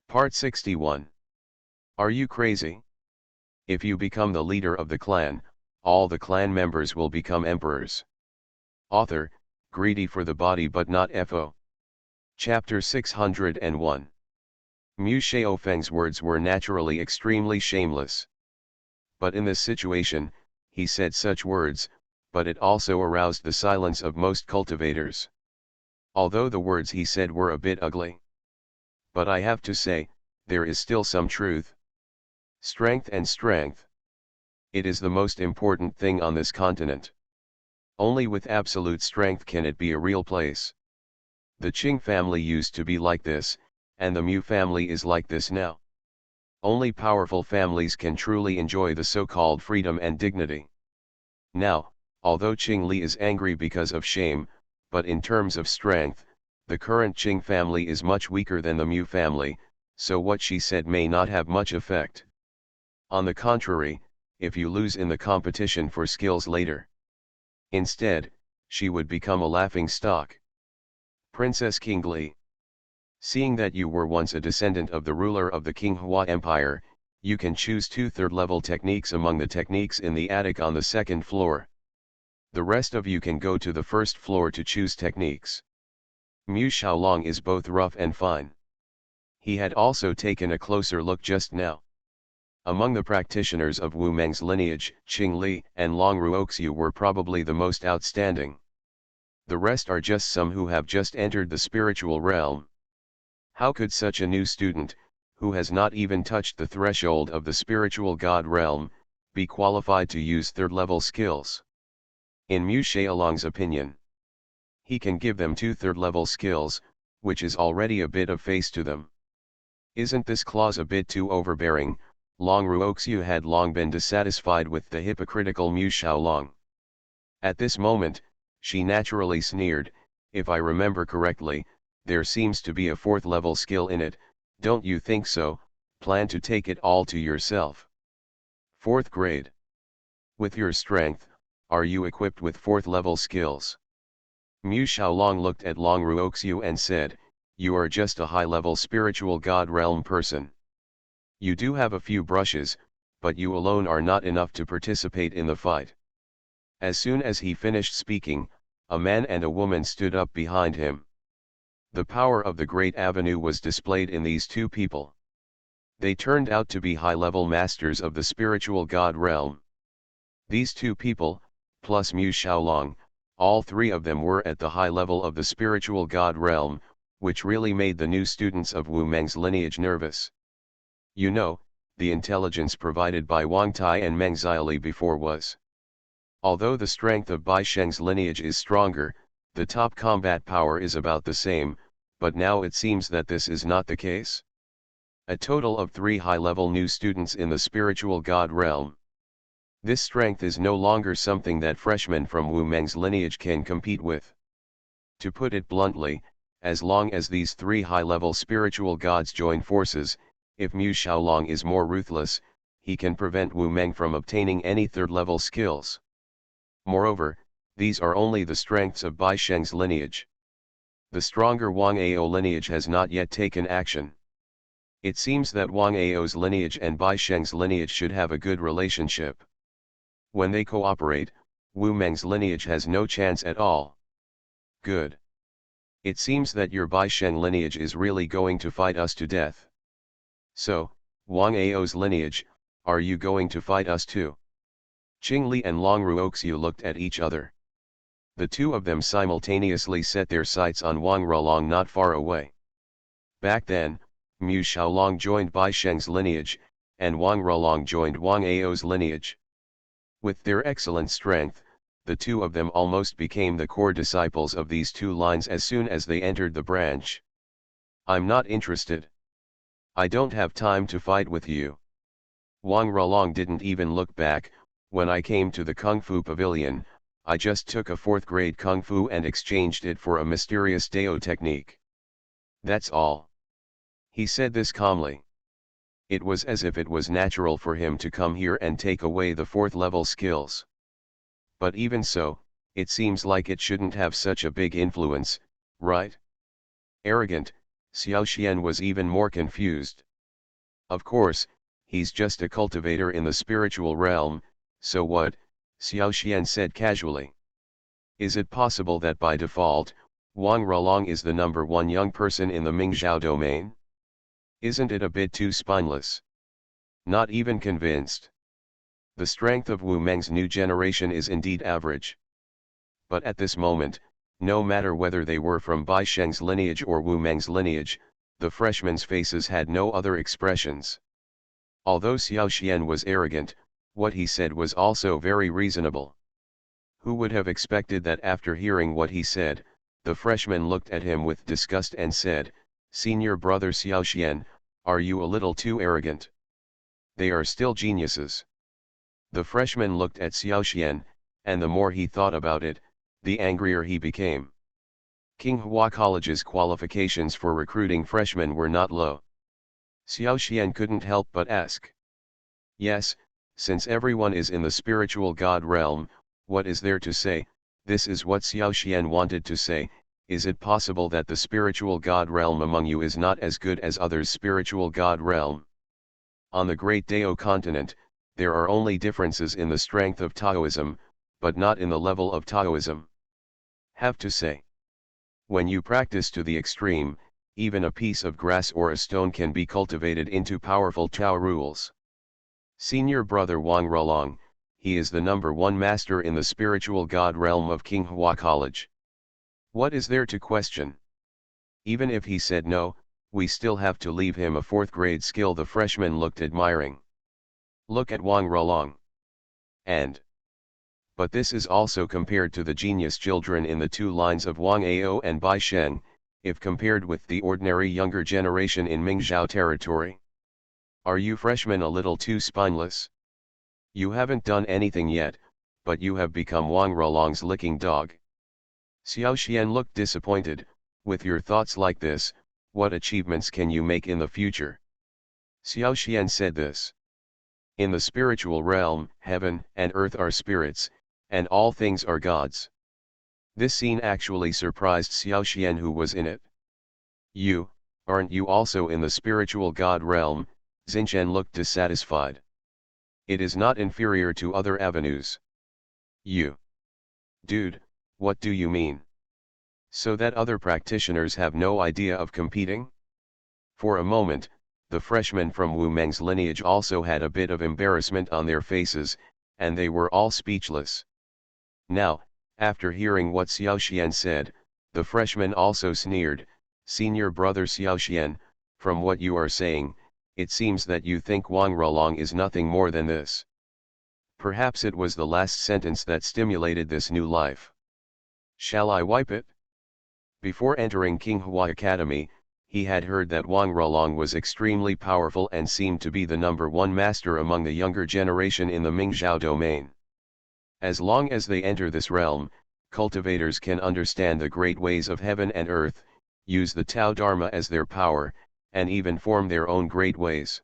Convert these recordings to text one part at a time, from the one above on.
Part 61. Are you crazy? If you become the leader of the clan, all the clan members will become emperors. Author, greedy for the body but not FO. Chapter 601. Mu Xiaofeng's words were naturally extremely shameless. But in this situation, he said such words, but it also aroused the silence of most cultivators. Although the words he said were a bit ugly. But I have to say, there is still some truth. Strength and strength. It is the most important thing on this continent. Only with absolute strength can it be a real place. The Qing family used to be like this, and the Mu family is like this now. Only powerful families can truly enjoy the so-called freedom and dignity. Now, although Qing Li is angry because of shame, but in terms of strength, the current Qing family is much weaker than the Mu family, so what she said may not have much effect. On the contrary, if you lose in the competition for skills later. Instead, she would become a laughing stock. Princess King Li. Seeing that you were once a descendant of the ruler of the Qinghua Empire, you can choose 2 third-level techniques among the techniques in the attic on the 2nd floor. The rest of you can go to the 1st floor to choose techniques. Mu Xiaolong is both rough and fine. He had also taken a closer look just now. Among the practitioners of Wu Meng's lineage, Qing Li and Long Ruoxiu were probably the most outstanding. The rest are just some who have just entered the spiritual realm. How could such a new student, who has not even touched the threshold of the spiritual god realm, be qualified to use third-level skills? In Mu Xiaolong's opinion, he can give them 2 third-level skills, which is already a bit of face to them. Isn't this clause a bit too overbearing? Long Ruoxiu had long been dissatisfied with the hypocritical Mu Xiaolong. At this moment, she naturally sneered, if I remember correctly, there seems to be a 4th-level skill in it, don't you think so? Plan to take it all to yourself. 4th grade. With your strength, are you equipped with 4th-level skills? Mu Xiaolong looked at Long Ruoxiu and said, you are just a high-level spiritual god realm person. You do have a few brushes, but you alone are not enough to participate in the fight. As soon as he finished speaking, a man and a woman stood up behind him. The power of the Great Avenue was displayed in these 2 people. They turned out to be high-level masters of the spiritual god realm. These 2 people, plus Mu Xiaolong, all 3 of them were at the high level of the spiritual god realm, which really made the new students of Wu Meng's lineage nervous. You know, the intelligence provided by Wang Tai and Meng Xiaoli before was. Although the strength of Bai Sheng's lineage is stronger, the top combat power is about the same, but now it seems that this is not the case. A total of 3 high-level new students in the spiritual god realm. This strength is no longer something that freshmen from Wu Meng's lineage can compete with. To put it bluntly, as long as these 3 high-level spiritual gods join forces, if Mu Xiaolong is more ruthless, he can prevent Wu Meng from obtaining any third-level skills. Moreover, these are only the strengths of Bai Sheng's lineage. The stronger Wang Ao lineage has not yet taken action. It seems that Wang Ao's lineage and Bai Sheng's lineage should have a good relationship. When they cooperate, Wu Meng's lineage has no chance at all. Good. It seems that your Bai Sheng lineage is really going to fight us to death. So, Wang Ao's lineage, are you going to fight us too? Qing Li and Long Ruoxiu looked at each other. The 2 of them simultaneously set their sights on Wang Ralong not far away. Back then, Mu Xiaolong joined Bai Sheng's lineage, and Wang Ralong joined Wang Ao's lineage. With their excellent strength, the 2 of them almost became the core disciples of these 2 lines as soon as they entered the branch. I'm not interested. I don't have time to fight with you. Wang Ralong didn't even look back. When I came to the Kung Fu Pavilion, I just took a 4th grade Kung Fu and exchanged it for a mysterious Dao technique. That's all. He said this calmly. It was as if it was natural for him to come here and take away the 4th-level skills. But even so, it seems like it shouldn't have such a big influence, right? Arrogant, Xiao Xian was even more confused. Of course, he's just a cultivator in the spiritual realm, so what? Xiao Xian said casually. Is it possible that by default, Wang Rolong is the number one young person in the Mingzhou domain? Isn't it a bit too spineless? Not even convinced. The strength of Wu Meng's new generation is indeed average. But at this moment, no matter whether they were from Bai Sheng's lineage or Wu Meng's lineage, the freshmen's faces had no other expressions. Although Xiao Xian was arrogant, what he said was also very reasonable. Who would have expected that after hearing what he said, the freshman looked at him with disgust and said, "Senior brother Xiao Xian, are you a little too arrogant? They are still geniuses." The freshman looked at Xiao Xian, and the more he thought about it, the angrier he became. Qinghua College's qualifications for recruiting freshmen were not low. Xiao Xian couldn't help but ask. Yes, since everyone is in the spiritual god realm, what is there to say? This is what Xiao Xian wanted to say. Is it possible that the spiritual god realm among you is not as good as others' spiritual god realm? On the great Dao continent, there are only differences in the strength of Taoism, but not in the level of Taoism. Have to say. When you practice to the extreme, even a piece of grass or a stone can be cultivated into powerful Tao rules. Senior brother Wang Rolong, he is the number one master in the spiritual god realm of Qinghua College. What is there to question? Even if he said no, we still have to leave him a fourth grade skill. The freshman looked admiring. Look at Wang Rolong. But this is also compared to the genius children in the two lines of Wang Ao and Bai Sheng, if compared with the ordinary younger generation in Mingzhou territory. Are you freshmen a little too spineless? You haven't done anything yet, but you have become Wang Rolong's licking dog. Xiao Xian looked disappointed. With your thoughts like this, what achievements can you make in the future? Xiao Xian said this. In the spiritual realm, heaven and earth are spirits, and all things are gods. This scene actually surprised Xiao Xian, who was in it. Aren't you also in the spiritual god realm? Xinchen looked dissatisfied. It is not inferior to other avenues. Dude, what do you mean? So that other practitioners have no idea of competing? For a moment, the freshmen from Wu Meng's lineage also had a bit of embarrassment on their faces, and they were all speechless. Now, after hearing what Xiao Xian said, the freshman also sneered. Senior brother Xiao Xian, from what you are saying, it seems that you think Wang Rolong is nothing more than this. Perhaps it was the last sentence that stimulated this new life. Shall I wipe it? Before entering Qinghua Academy, he had heard that Wang Rolong was extremely powerful and seemed to be the number one master among the younger generation in the Mingzhou domain. As long as they enter this realm, cultivators can understand the great ways of heaven and earth, use the Tao Dharma as their power, and even form their own great ways.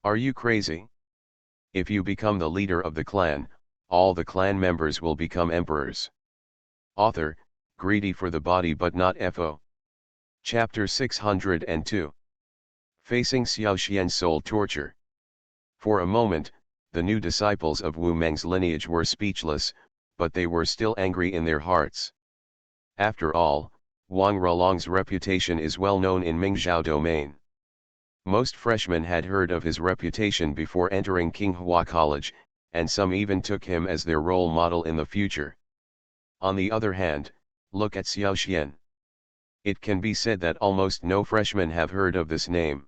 Are you crazy? If you become the leader of the clan, all the clan members will become emperors. Author, greedy for the body but not FO. Chapter 602. Facing Xiao Xian's soul torture. For a moment, the new disciples of Wu Meng's lineage were speechless, but they were still angry in their hearts. After all, Wang Rolong's reputation is well known in Mingzhou domain. Most freshmen had heard of his reputation before entering Qinghua College, and some even took him as their role model in the future. On the other hand, look at Xiao Xian. It can be said that almost no freshmen have heard of this name.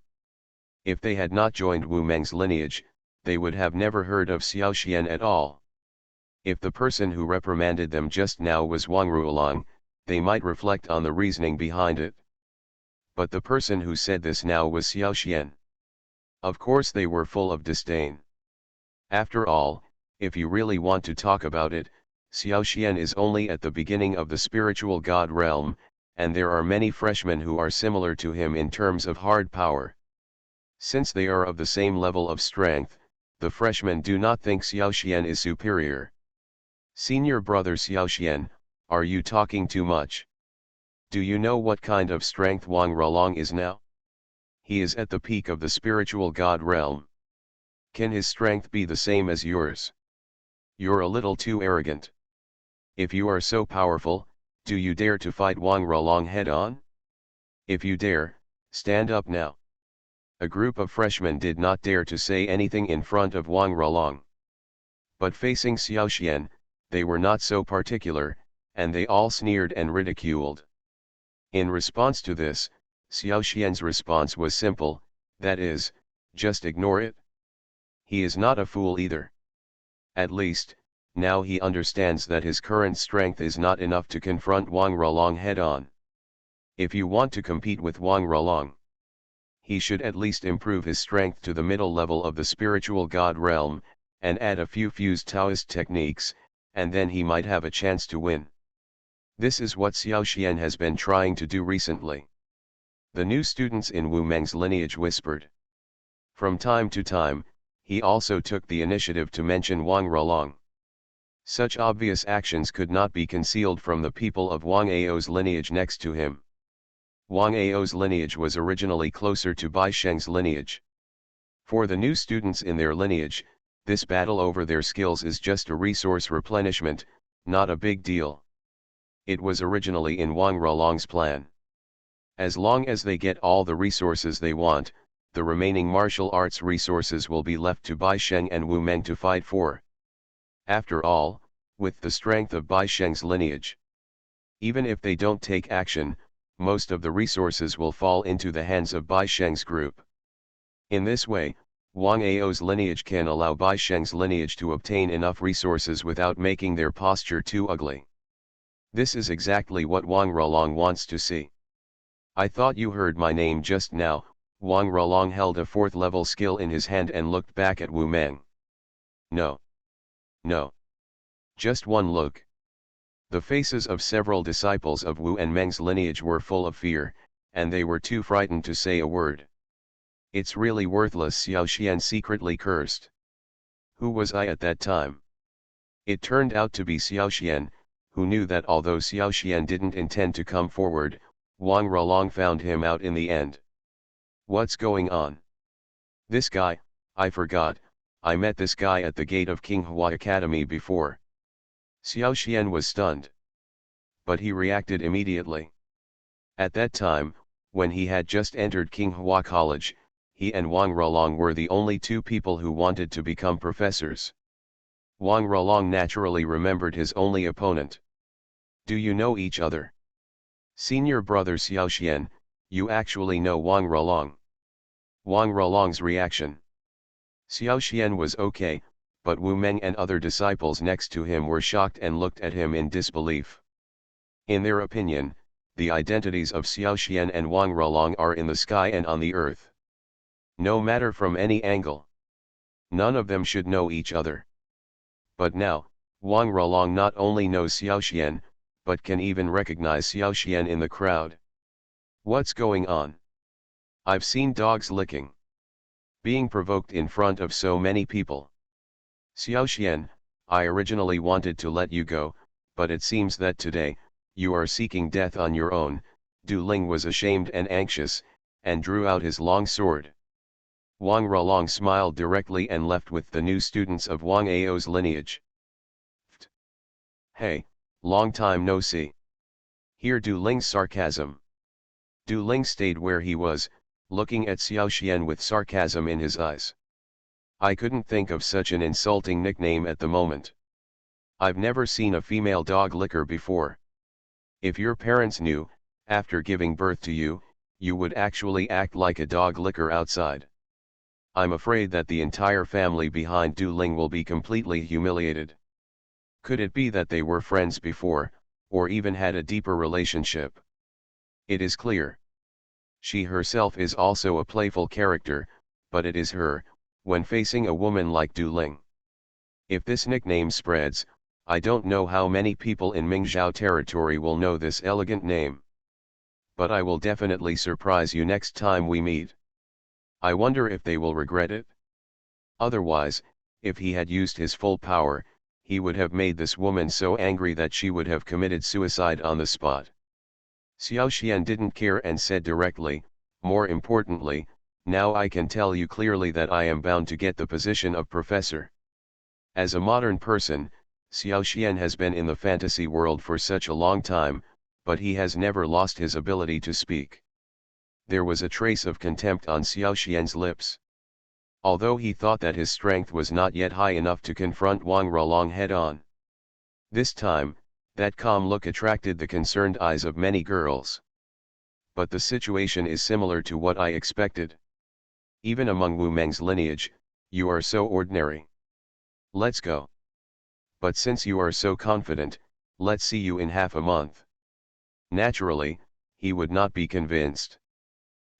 If they had not joined Wu Meng's lineage, they would have never heard of Xiao Xian at all. If the person who reprimanded them just now was Wang Rolong, they might reflect on the reasoning behind it. But the person who said this now was Xiao Xian. Of course they were full of disdain. After all, if you really want to talk about it, Xiao Xian is only at the beginning of the spiritual god realm, and there are many freshmen who are similar to him in terms of hard power. Since they are of the same level of strength, the freshmen do not think Xiao Xian is superior. Senior brother Xiao Xian, are you talking too much? Do you know what kind of strength Wang Ralong is now? He is at the peak of the spiritual god realm. Can his strength be the same as yours? You're a little too arrogant. If you are so powerful, do you dare to fight Wang Ralong head on? If you dare, stand up now. A group of freshmen did not dare to say anything in front of Wang Ralong. But facing Xiaoxian, they were not so particular, and they all sneered and ridiculed. In response to this, Xiaoxian's response was simple, that is, just ignore it. He is not a fool either. At least, now he understands that his current strength is not enough to confront Wang Ralong head-on. If you want to compete with Wang Ralong, he should at least improve his strength to the middle level of the spiritual god realm, and add a few fused Taoist techniques, and then he might have a chance to win. This is what Xiaoxian has been trying to do recently. The new students in Wu Meng's lineage whispered. From time to time, he also took the initiative to mention Wang Ralong. Such obvious actions could not be concealed from the people of Wang Ao's lineage next to him. Wang Ao's lineage was originally closer to Bai Sheng's lineage. For the new students in their lineage, this battle over their skills is just a resource replenishment, not a big deal. It was originally in Wang Ralong's plan. As long as they get all the resources they want, the remaining martial arts resources will be left to Bai Sheng and Wu Meng to fight for. After all, with the strength of Bai Sheng's lineage, even if they don't take action, most of the resources will fall into the hands of Bai Sheng's group. In this way, Wang Ao's lineage can allow Bai Sheng's lineage to obtain enough resources without making their posture too ugly. This is exactly what Wang Ralong wants to see. I thought you heard my name just now. Wang Ralong held a 4th level skill in his hand and looked back at Wu Meng. No. No. Just one look. The faces of several disciples of Wu and Meng's lineage were full of fear, and they were too frightened to say a word. It's really worthless, Xiaoxian secretly cursed. Who was I at that time? It turned out to be Xiaoxian, who knew that although Xiaoxian didn't intend to come forward, Wang Ralong found him out in the end. What's going on? This guy, I forgot, I met this guy at the gate of Qinghua Academy before. Xiaoxian was stunned. But he reacted immediately. At that time, when he had just entered Qinghua College, he and Wang Ralong were the only two people who wanted to become professors. Wang Ralong naturally remembered his only opponent. Do you know each other? Senior brother Xiaoxian, you actually know Wang Ralong. Wang Ralong's reaction. Xiaoxian was okay, but Wu Meng and other disciples next to him were shocked and looked at him in disbelief. In their opinion, the identities of Xiaoxian and Wang Ralong are in the sky and on the earth. No matter from any angle. None of them should know each other. But now, Wang Ralong not only knows Xiaoxian, but can even recognize Xiaoxian in the crowd. What's going on? I've seen dogs licking. Being provoked in front of so many people. Xiaoxian, I originally wanted to let you go, but it seems that today, you are seeking death on your own. Du Ling was ashamed and anxious, and drew out his long sword. Wang Ralong smiled directly and left with the new students of Wang Ao's lineage. Hey, long time no see. Hear Du Ling's sarcasm. Du Ling stayed where he was, looking at Xiaoxian with sarcasm in his eyes. I couldn't think of such an insulting nickname at the moment. I've never seen a female dog licker before. If your parents knew, after giving birth to you, you would actually act like a dog licker outside. I'm afraid that the entire family behind Du Ling will be completely humiliated. Could it be that they were friends before, or even had a deeper relationship? It is clear. She herself is also a playful character, but it is her, when facing a woman like Du Ling. If this nickname spreads, I don't know how many people in Mingzhou territory will know this elegant name. But I will definitely surprise you next time we meet. I wonder if they will regret it? Otherwise, if he had used his full power, he would have made this woman so angry that she would have committed suicide on the spot. Xiao Xian didn't care and said directly, more importantly, now I can tell you clearly that I am bound to get the position of professor. As a modern person, Xiao Xian has been in the fantasy world for such a long time, but he has never lost his ability to speak. There was a trace of contempt on Xiao Xian's lips. Although he thought that his strength was not yet high enough to confront Wang Ralong head-on. This time, that calm look attracted the concerned eyes of many girls. But the situation is similar to what I expected. Even among Wu Meng's lineage, you are so ordinary. Let's go. But since you are so confident, let's see you in half a month. Naturally, he would not be convinced.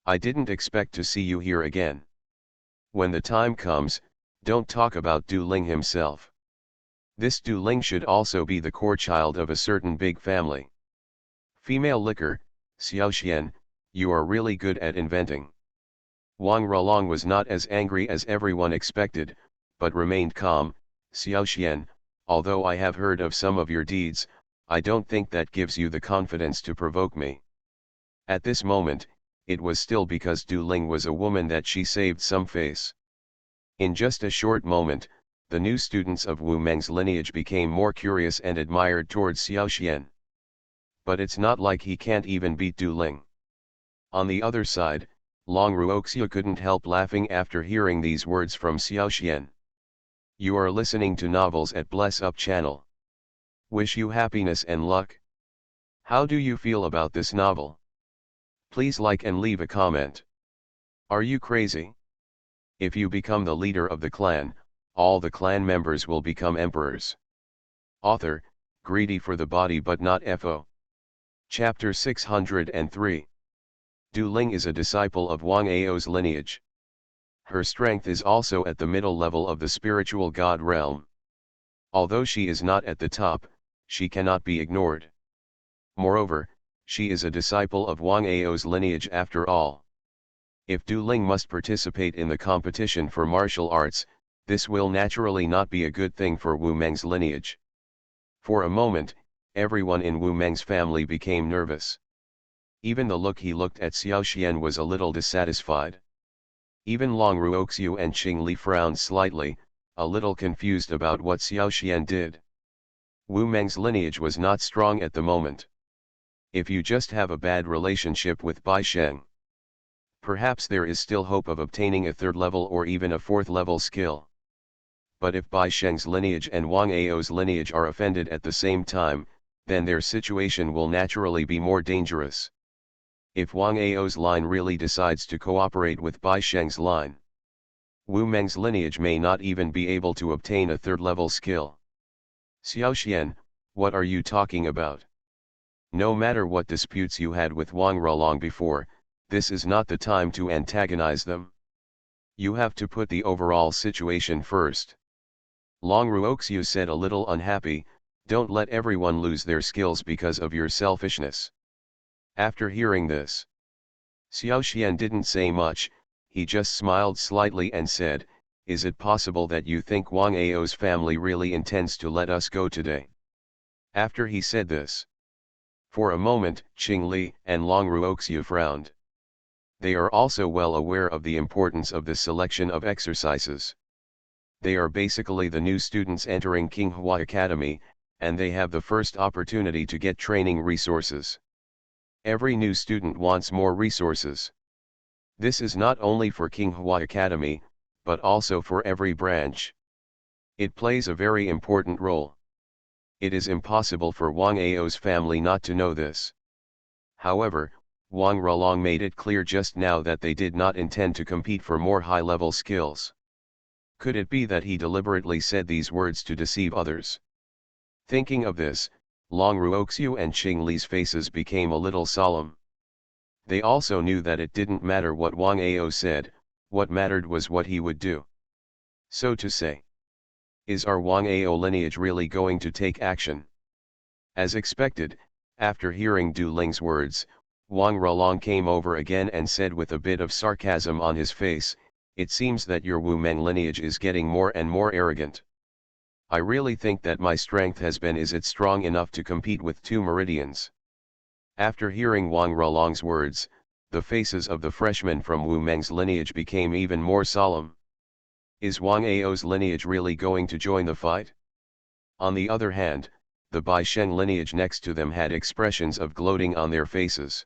I didn't expect to see you here again. When the time comes, don't talk about Du Ling himself. This Du Ling should also be the core child of a certain big family. Female liquor, Xiao Xian, you are really good at inventing. Wang Ralong was not as angry as everyone expected, but remained calm. Xiao Xian, although I have heard of some of your deeds, I don't think that gives you the confidence to provoke me. At this moment, it was still because Du Ling was a woman that she saved some face. In just a short moment, the new students of Wu Meng's lineage became more curious and admired towards Xiao Xian. But it's not like he can't even beat Du Ling. On the other side, Long Ruoxiu couldn't help laughing after hearing these words from Xiao Xian. You are listening to novels at Bless Up channel. Wish you happiness and luck. How do you feel about this novel? Please like and leave a comment. Are you crazy? If you become the leader of the clan, all the clan members will become emperors. Author, greedy for the body but not FO. Chapter 603. Du Ling is a disciple of Wang Ao's lineage. Her strength is also at the middle level of the spiritual god realm. Although she is not at the top, she cannot be ignored. Moreover, she is a disciple of Wang Ao's lineage after all. If Du Ling must participate in the competition for martial arts, this will naturally not be a good thing for Wu Meng's lineage. For a moment, everyone in Wu Meng's family became nervous. Even the look he looked at Xiao Xian was a little dissatisfied. Even Long Ruoxiu and Qing Li frowned slightly, a little confused about what Xiao Xian did. Wu Meng's lineage was not strong at the moment. If you just have a bad relationship with Bai Sheng, perhaps there is still hope of obtaining a third level or even a fourth level skill. But if Bai Sheng's lineage and Wang Ao's lineage are offended at the same time, then their situation will naturally be more dangerous. If Wang Ao's line really decides to cooperate with Bai Sheng's line, Wu Meng's lineage may not even be able to obtain a third level skill. Xiao Xian, what are you talking about? No matter what disputes you had with Wang Ralong before, this is not the time to antagonize them. You have to put the overall situation first. Long Ruoxiu said a little unhappy, don't let everyone lose their skills because of your selfishness. After hearing this, Xiao Xian didn't say much, he just smiled slightly and said, is it possible that you think Wang Ao's family really intends to let us go today? After he said this, for a moment, Qing Li and Long Ruoxiu frowned. They are also well aware of the importance of the selection of exercises. They are basically the new students entering Qinghua Academy, and they have the first opportunity to get training resources. Every new student wants more resources. This is not only for Qinghua Academy, but also for every branch. It plays a very important role. It is impossible for Wang Ao's family not to know this. However, Wang Ralong made it clear just now that they did not intend to compete for more high-level skills. Could it be that he deliberately said these words to deceive others? Thinking of this, Long Ruoxiu and Qing Li's faces became a little solemn. They also knew that it didn't matter what Wang Ao said, what mattered was what he would do. So to say, is our Wang Ao lineage really going to take action? As expected, after hearing Du Ling's words, Wang Ralong came over again and said with a bit of sarcasm on his face, it seems that your Wu Meng lineage is getting more and more arrogant. I really think that my strength has been is it strong enough to compete with 2 meridians. After hearing Wang Ralong's words, the faces of the freshmen from Wu Meng's lineage became even more solemn. Is Wang Ao's lineage really going to join the fight? On the other hand, the Bai Sheng lineage next to them had expressions of gloating on their faces.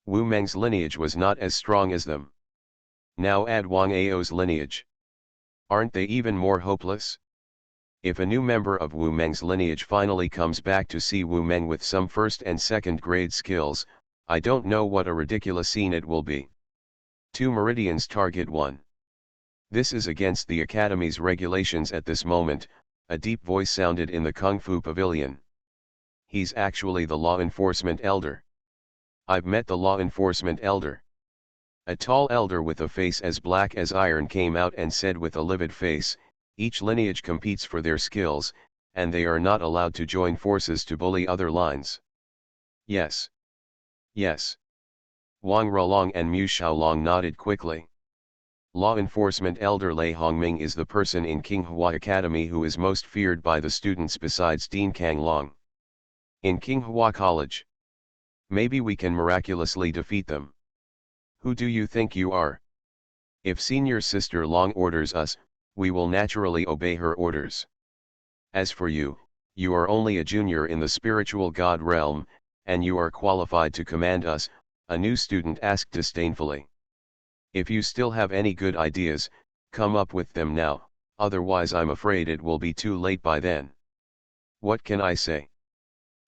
Wu Meng's lineage was not as strong as them. Now add Wang Ao's lineage. Aren't they even more hopeless? If a new member of Wu Meng's lineage finally comes back to see Wu Meng with some first and second grade skills, I don't know what a ridiculous scene it will be. 2 Meridians Target 1. This is against the Academy's regulations at this moment, a deep voice sounded in the Kung Fu Pavilion. He's actually the law enforcement elder. I've met the law enforcement elder. A tall elder with a face as black as iron came out and said with a livid face, each lineage competes for their skills, and they are not allowed to join forces to bully other lines. Yes. Yes. Wang Ralong and Mu Xiaolong nodded quickly. Law enforcement elder Lei Hongming is the person in Qinghua Academy who is most feared by the students besides Dean Kang Long. In Qinghua College. Maybe we can miraculously defeat them. Who do you think you are? If senior sister Long orders us, we will naturally obey her orders. As for you, you are only a junior in the spiritual god realm, and you are qualified to command us, a new student asked disdainfully. If you still have any good ideas, come up with them now, otherwise I'm afraid it will be too late by then. What can I say?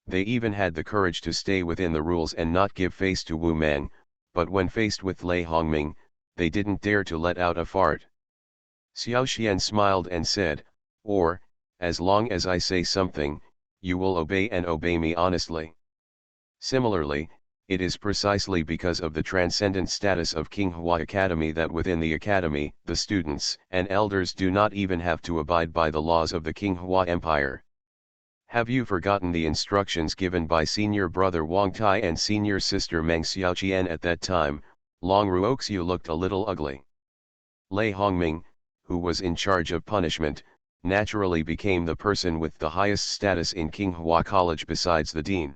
They even had the courage to stay within the rules and not give face to Wu Meng, but when faced with Lei Hongming, they didn't dare to let out a fart. Xiao Xian smiled and said, or, as long as I say something, you will obey and obey me honestly. Similarly, it is precisely because of the transcendent status of Qinghua Academy that within the academy, the students and elders do not even have to abide by the laws of the Qinghua Empire. Have you forgotten the instructions given by senior brother Wang Tai and senior sister Meng Xiaoqian at that time? Long Ruoxiu looked a little ugly. Lei Hongming, who was in charge of punishment, naturally became the person with the highest status in Qinghua College besides the dean.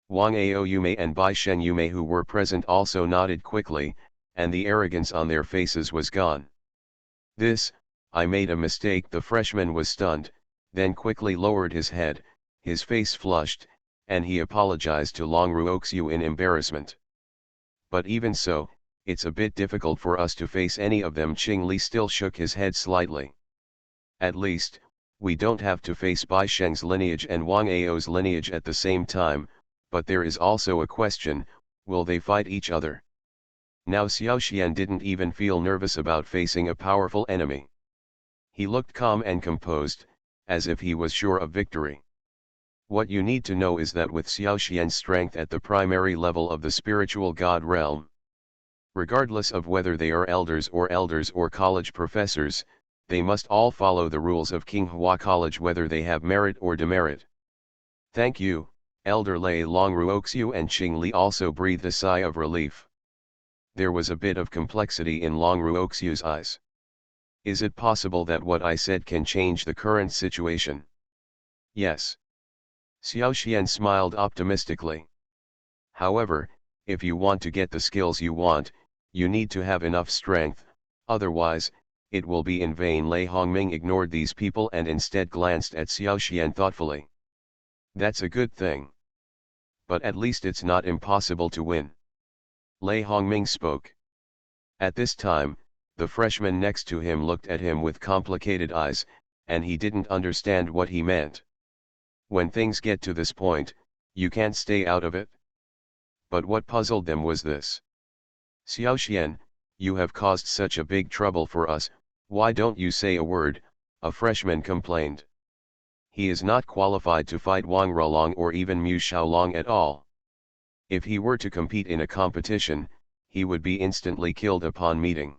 Wang Ao Yume and Bai Sheng Yume who were present also nodded quickly, and the arrogance on their faces was gone. I made a mistake. The freshman was stunned, then quickly lowered his head, his face flushed, and he apologized to Long Ruoxiu in embarrassment. But even so, it's a bit difficult for us to face any of them. Qing Li still shook his head slightly. At least, we don't have to face Bai Sheng's lineage and Wang Ao's lineage at the same time, but there is also a question, will they fight each other? Now Xiao Xian didn't even feel nervous about facing a powerful enemy. He looked calm and composed, as if he was sure of victory. What you need to know is that with Xiao Xian's strength at the primary level of the spiritual god realm, regardless of whether they are elders or college professors, they must all follow the rules of Qinghua College whether they have merit or demerit. Thank you, Elder Lei. Long Ruoxiu and Qing Li also breathed a sigh of relief. There was a bit of complexity in Long Ruoxiu's eyes. Is it possible that what I said can change the current situation? Yes. Xiao Xian smiled optimistically. However, if you want to get the skills you want, you need to have enough strength, otherwise, it will be in vain. Lei Hongming ignored these people and instead glanced at Xiao Xian thoughtfully. That's a good thing. But at least it's not impossible to win. Lei Hongming spoke. At this time, the freshman next to him looked at him with complicated eyes, and he didn't understand what he meant. When things get to this point, you can't stay out of it. But what puzzled them was this. Xiao Xian, you have caused such a big trouble for us, why don't you say a word? A freshman complained. He is not qualified to fight Wang Ralong or even Mu Xiaolong at all. If he were to compete in a competition, he would be instantly killed upon meeting.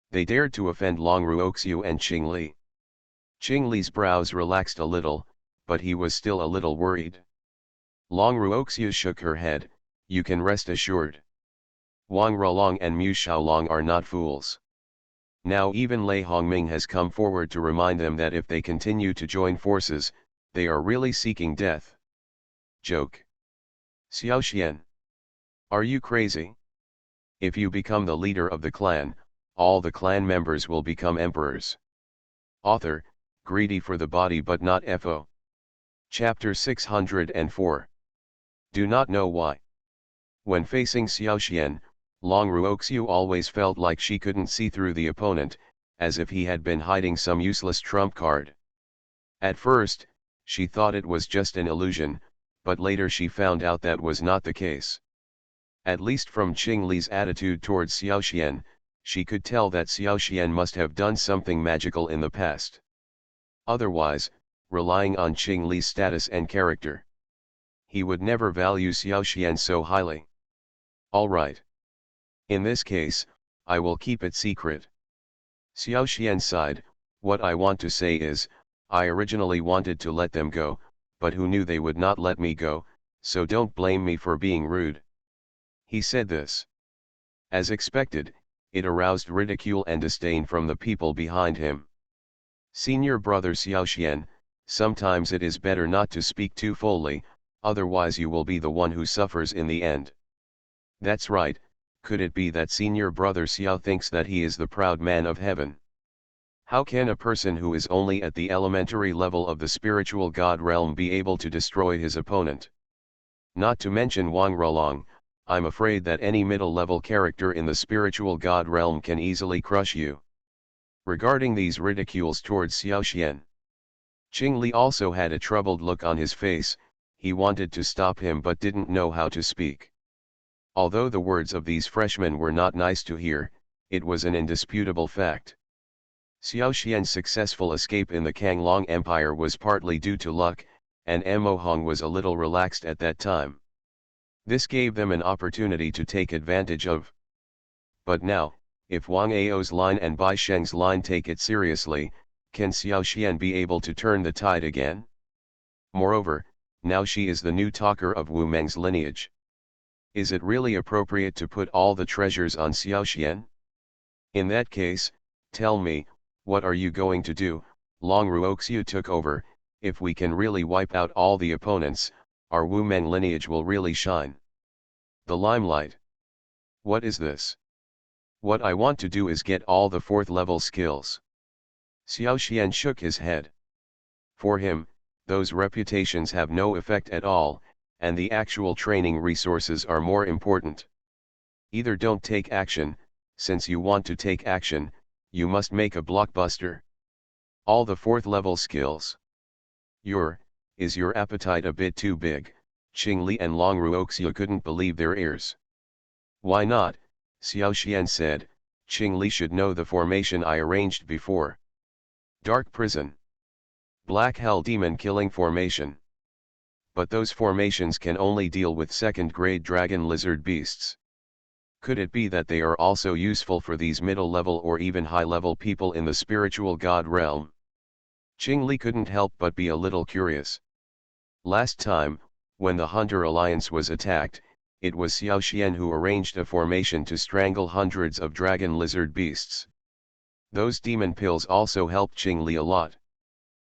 They dared to offend Long Ruoxiu and Qing Li. Qing Li's brows relaxed a little, but he was still a little worried. Long Ruoxiu shook her head, you can rest assured. Wang Ralong and Mu Xiaolong are not fools. Now even Lei Hongming has come forward to remind them that if they continue to join forces, they are really seeking death. Joke. Xiaoxian. Are you crazy? If you become the leader of the clan, all the clan members will become emperors. Author, greedy for the body but not FO. Chapter 604. Do not know why. When facing Xiaoxian, Long Ruoxiu always felt like she couldn't see through the opponent, as if he had been hiding some useless trump card. At first, she thought it was just an illusion, but later she found out that was not the case. At least from Qing Li's attitude towards Xiaoxian, she could tell that Xiaoxian must have done something magical in the past. Otherwise, relying on Qing Li's status and character, he would never value Xiaoxian so highly. Alright. In this case, I will keep it secret. Xiaoxian sighed, what I want to say is, I originally wanted to let them go, but who knew they would not let me go, so don't blame me for being rude. He said this. As expected, it aroused ridicule and disdain from the people behind him. Senior brother Xiaoxian, sometimes it is better not to speak too fully, otherwise you will be the one who suffers in the end. That's right, could it be that senior brother Xiao thinks that he is the proud man of heaven? How can a person who is only at the elementary level of the spiritual god realm be able to destroy his opponent? Not to mention Wang Rulong, I'm afraid that any middle-level character in the spiritual god realm can easily crush you. Regarding these ridicules towards Xiaoxian, Qing Li also had a troubled look on his face. He wanted to stop him but didn't know how to speak. Although the words of these freshmen were not nice to hear, it was an indisputable fact. Xiaoxian's successful escape in the Kanglong Empire was partly due to luck, and Mo Hong was a little relaxed at that time. This gave them an opportunity to take advantage of. But now, if Wang Ao's line and Bai Sheng's line take it seriously, can Xiaoxian be able to turn the tide again? Moreover, now she is the new talker of Wu Meng's lineage. Is it really appropriate to put all the treasures on Xiaoxian? In that case, tell me, what are you going to do? Long Ruoxiu took over. If we can really wipe out all the opponents, our Wu Meng lineage will really shine. The limelight. What is this? What I want to do is get all the 4th level skills. Xiaoxian shook his head. For him, those reputations have no effect at all, and the actual training resources are more important. Either don't take action, since you want to take action, you must make a blockbuster. All the 4th level skills. Is your appetite a bit too big? Qing Li and Long Ruoxiu couldn't believe their ears. Why not? Xiaoxian said, Qing Li should know the formation I arranged before. Dark Prison. Black Hell Demon Killing Formation. But those formations can only deal with 2nd grade dragon lizard beasts. Could it be that they are also useful for these middle-level or even high-level people in the spiritual god realm? Qing Li couldn't help but be a little curious. Last time, when the Hunter Alliance was attacked, it was Xiaoxian who arranged a formation to strangle hundreds of dragon lizard beasts. Those demon pills also helped Qing Li a lot.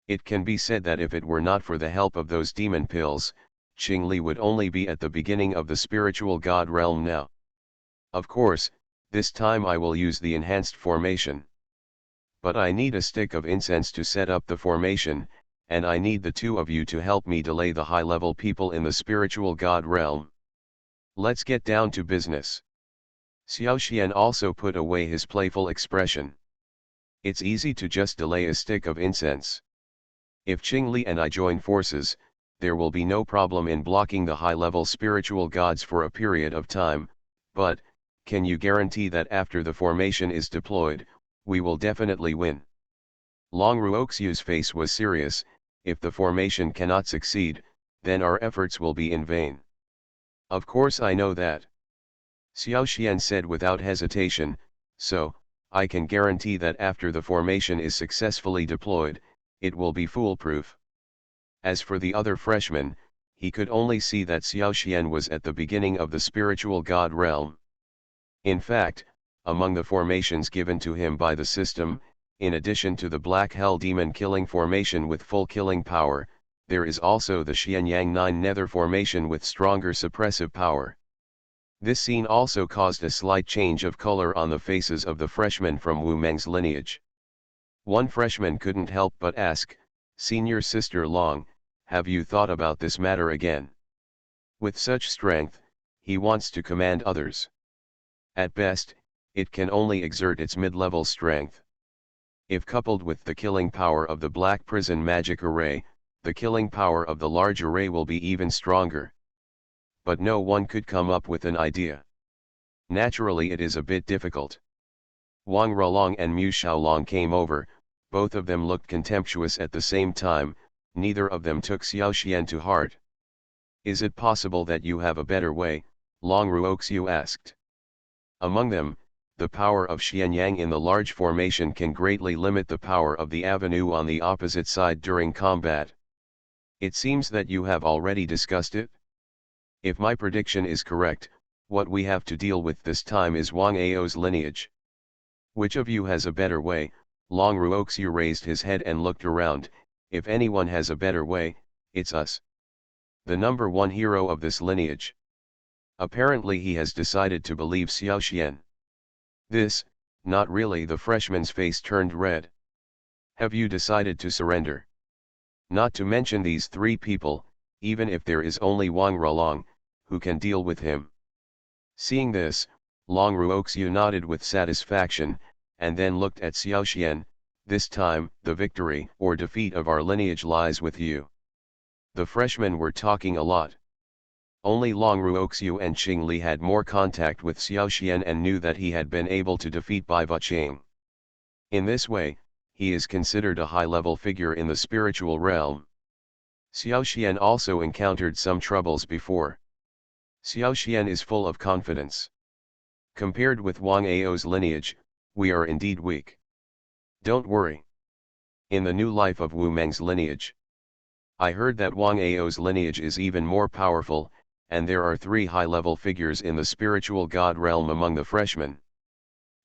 It can be said that if it were not for the help of those demon pills, Qing Li would only be at the beginning of the spiritual god realm now. Of course, this time I will use the enhanced formation. But I need a stick of incense to set up the formation, and I need the 2 of you to help me delay the high-level people in the spiritual god realm. Let's get down to business. Xiaoxian also put away his playful expression. It's easy to just delay a stick of incense. If Qing Li and I join forces, there will be no problem in blocking the high-level spiritual gods for a period of time, but, can you guarantee that after the formation is deployed, we will definitely win? Long Ruoxiu's face was serious. If the formation cannot succeed, then our efforts will be in vain. Of course I know that. Xiaoxian said without hesitation, so, I can guarantee that after the formation is successfully deployed, it will be foolproof. As for the other freshman, he could only see that Xiaoxian was at the beginning of the spiritual god realm. In fact, among the formations given to him by the system, in addition to the Black Hell Demon Killing formation with full killing power, there is also the Xianyang 9 nether formation with stronger suppressive power. This scene also caused a slight change of color on the faces of the freshmen from Wu Meng's lineage. One freshman couldn't help but ask, "Senior Sister Long, have you thought about this matter again?" With such strength, he wants to command others. At best, it can only exert its mid-level strength. If coupled with the killing power of the Black Prison Magic Array, the killing power of the large array will be even stronger. But no one could come up with an idea. Naturally, it is a bit difficult. Wang Ralong and Mu Xiaolong came over, both of them looked contemptuous at the same time, neither of them took Xiao Xian to heart. "Is it possible that you have a better way?" Long Ruoxiu asked. Among them, the power of Xianyang in the large formation can greatly limit the power of the avenue on the opposite side during combat. It seems that you have already discussed it? If my prediction is correct, what we have to deal with this time is Wang Ao's lineage. Which of you has a better way? Long Ruoxiu raised his head and looked around. If anyone has a better way, it's us. The number one hero of this lineage. Apparently he has decided to believe Xiao Xian. This, not really. The freshman's face turned red. Have you decided to surrender? Not to mention these three people, even if there is only Wang Ralong, who can deal with him. Seeing this, Long Ruoxiu nodded with satisfaction, and then looked at Xiao Xian. "This time, the victory or defeat of our lineage lies with you." The freshmen were talking a lot. Only Long Ruoxiu and Qing Li had more contact with Xiao Xian and knew that he had been able to defeat Bai Vucheng. In this way, he is considered a high-level figure in the spiritual realm. Xiao Xian also encountered some troubles before. Xiao Xian is full of confidence. Compared with Wang Ao's lineage, we are indeed weak. Don't worry. In the new life of Wu Meng's lineage, I heard that Wang Ao's lineage is even more powerful, and there are 3 high-level figures in the spiritual god realm among the freshmen.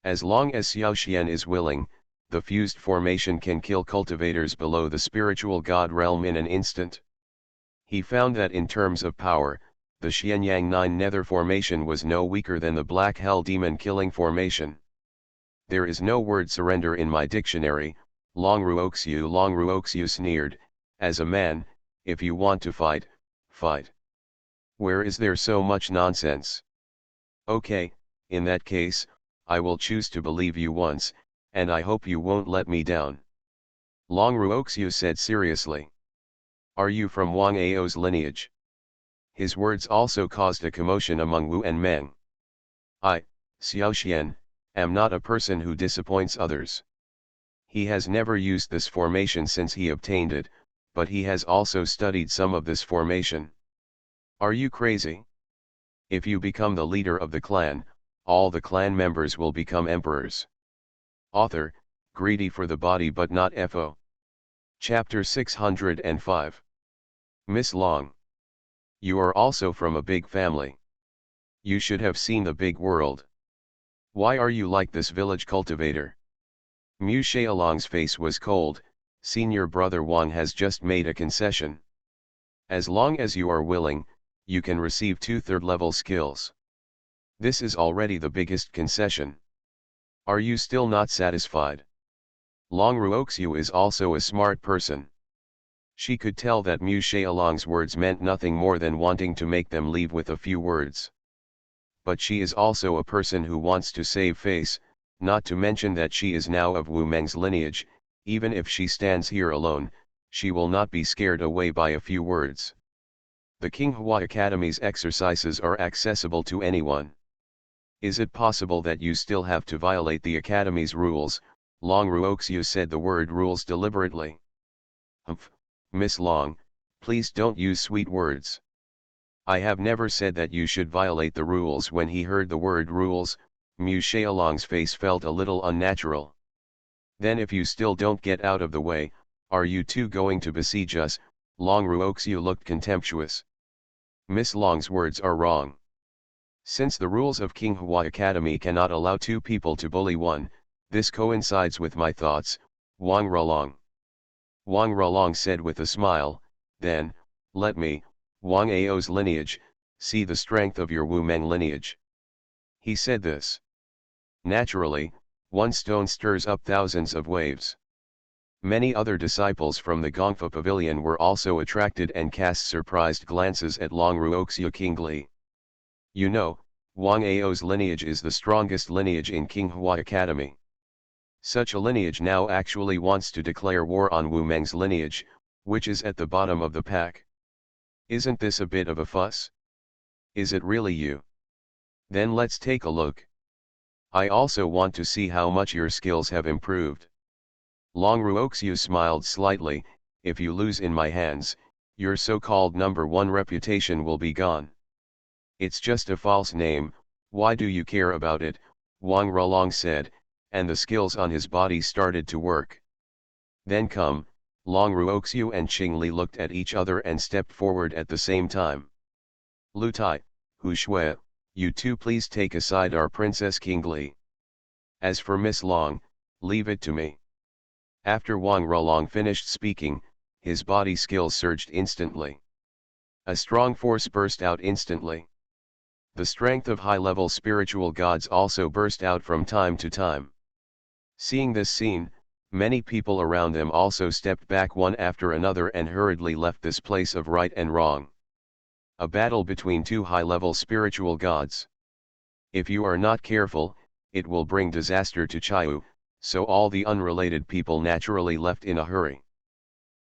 As long as Xiao Xian is willing, the fused formation can kill cultivators below the spiritual god realm in an instant. He found that in terms of power, the Xianyang 9 nether formation was no weaker than the Black Hell Demon killing formation. There is no word surrender in my dictionary. Long Ruoxiu sneered. As a man, if you want to fight, fight. Where is there so much nonsense? Okay, in that case, I will choose to believe you once, and I hope you won't let me down. Long Ruoxiu said seriously. Are you from Wang Ao's lineage? His words also caused a commotion among Wu and Meng. I, Xiao Xian, am not a person who disappoints others. He has never used this formation since he obtained it, but he has also studied some of this formation. Are you crazy? If you become the leader of the clan, all the clan members will become emperors. Author, greedy for the body but not FO. Chapter 605. Miss Long. You are also from a big family. You should have seen the big world. Why are you like this village cultivator? Mu Xiaolong's face was cold. Senior brother Wang has just made a concession. As long as you are willing, you can receive 2 third-level skills. This is already the biggest concession. Are you still not satisfied? Long Ruoxiu is also a smart person. She could tell that Mu Xiaolong's words meant nothing more than wanting to make them leave with a few words. But she is also a person who wants to save face, not to mention that she is now of Wu Meng's lineage. Even if she stands here alone, she will not be scared away by a few words. The Qinghua Academy's exercises are accessible to anyone. Is it possible that you still have to violate the Academy's rules? Long Ruoxiu said the word rules deliberately. Humph, Miss Long, please don't use sweet words. I have never said that you should violate the rules. When he heard the word rules, Mu Xiaolong's face felt a little unnatural. Then if you still don't get out of the way, are you two going to besiege us? Long Ruoxiu looked contemptuous. Miss Long's words are wrong. Since the rules of Qinghua Academy cannot allow 2 people to bully one, this coincides with my thoughts. Wang Ralong. Wang Ralong said with a smile, then, let me, Wang Ao's lineage, see the strength of your Wu Meng lineage. He said this. Naturally, one stone stirs up thousands of waves. Many other disciples from the Gongfa pavilion were also attracted and cast surprised glances at Long Ruoxiu King Li. You know, Wang Ao's lineage is the strongest lineage in Qinghua Academy. Such a lineage now actually wants to declare war on Wu Meng's lineage, which is at the bottom of the pack. Isn't this a bit of a fuss? Is it really you? Then let's take a look. I also want to see how much your skills have improved. Long Ruoxiu smiled slightly. If you lose in my hands, your so-called number one reputation will be gone. It's just a false name, why do you care about it? Wang Rolong said, and the skills on his body started to work. Then come, Long Ruoxiu and Qing Li looked at each other and stepped forward at the same time. Lu Tai, Hu Shui, you two please take aside our Princess King Li. As for Miss Long, leave it to me. After Wang Rolong finished speaking, his body skills surged instantly. A strong force burst out instantly. The strength of high-level spiritual gods also burst out from time to time. Seeing this scene, many people around them also stepped back one after another and hurriedly left this place of right and wrong. A battle between two high-level spiritual gods. If you are not careful, it will bring disaster to Chiu, so all the unrelated people naturally left in a hurry.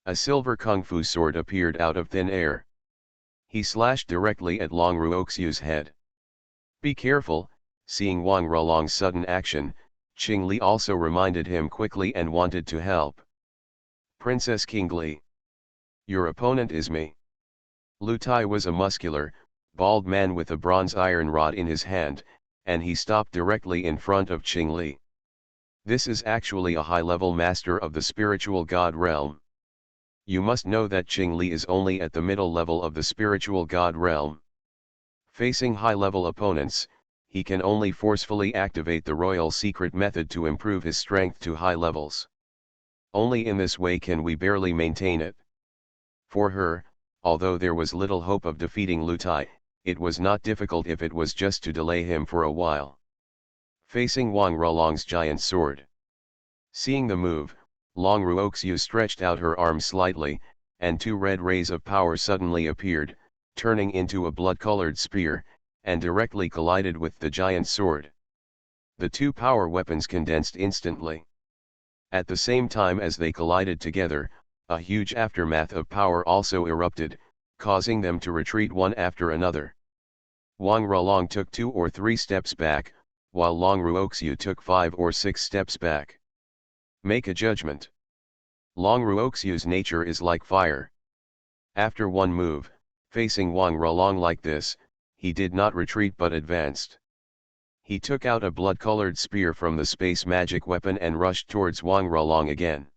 A silver kung fu sword appeared out of thin air. He slashed directly at Long Ruoxiu's head. Be careful, seeing Wang Rolong's sudden action, Qing Li also reminded him quickly and wanted to help. Princess King Li. Your opponent is me. Lu Tai was a muscular, bald man with a bronze iron rod in his hand, and he stopped directly in front of Qing Li. This is actually a high-level master of the spiritual god realm. You must know that Qing Li is only at the middle level of the spiritual god realm. Facing high-level opponents, he can only forcefully activate the royal secret method to improve his strength to high levels. Only in this way can we barely maintain it. For her, although there was little hope of defeating Lu Tai, it was not difficult if it was just to delay him for a while. Facing Wang Rolong's giant sword. Seeing the move, Long Ruoxiu stretched out her arm slightly, and two red rays of power suddenly appeared, turning into a blood-colored spear, and directly collided with the giant sword. The two power weapons condensed instantly. At the same time as they collided together, a huge aftermath of power also erupted, causing them to retreat one after another. Wang Rolong took 2 or 3 steps back, while Long Ruoxiu took 5 or 6 steps back. Make a judgment. Long Ruoxiu's nature is like fire. After one move, facing Wang Rolong like this, he did not retreat but advanced. He took out a blood-colored spear from the space magic weapon and rushed towards Wang Rolong again.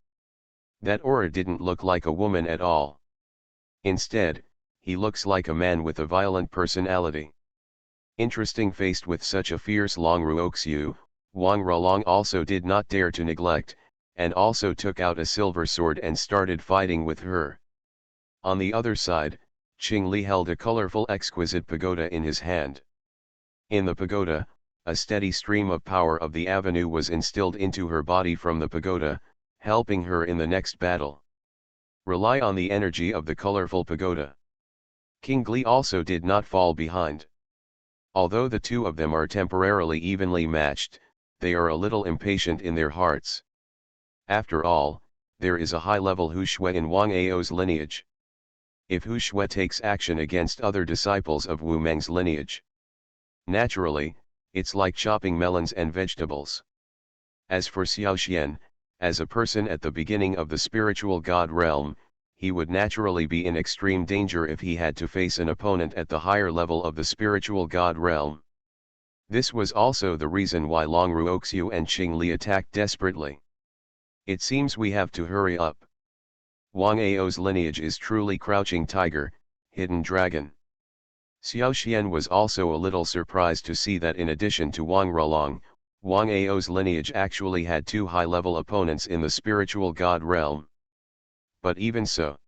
That aura didn't look like a woman at all. Instead, he looks like a man with a violent personality. Interesting. Faced with such a fierce Long Ruoxiu, Wang Rolong also did not dare to neglect, and also took out a silver sword and started fighting with her. On the other side, Qing Li held a colorful exquisite pagoda in his hand. In the pagoda, a steady stream of power of the avenue was instilled into her body from the pagoda, helping her in the next battle. Rely on the energy of the colorful pagoda. King Li also did not fall behind. Although the two of them are temporarily evenly matched, they are a little impatient in their hearts. After all, there is a high-level Hu Shui in Wang Ao's lineage. If Hu Shui takes action against other disciples of Wu Meng's lineage, naturally, it's like chopping melons and vegetables. As for Xiaoxian, as a person at the beginning of the spiritual god realm, he would naturally be in extreme danger if he had to face an opponent at the higher level of the spiritual god realm. This was also the reason why Long Ruoxiu and Qing Li attacked desperately. It seems we have to hurry up. Wang Ao's lineage is truly crouching tiger, hidden dragon. Xiaoxian was also a little surprised to see that in addition to Wang Rolong, Wang Ao's lineage actually had 2 high-level opponents in the spiritual god realm. But even so,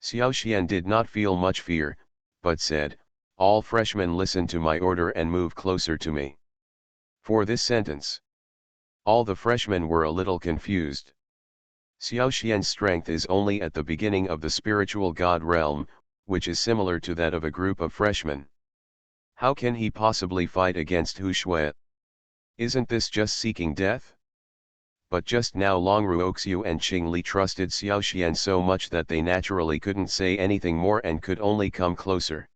Xiao Xian did not feel much fear, but said, "All freshmen listen to my order and move closer to me." For this sentence, all the freshmen were a little confused. Xiao Xian's strength is only at the beginning of the spiritual god realm, which is similar to that of a group of freshmen. How can he possibly fight against Hu Shui? Isn't this just seeking death? But just now Long Ruoxiu and Qing Li trusted Xiao Xian so much that they naturally couldn't say anything more and could only come closer.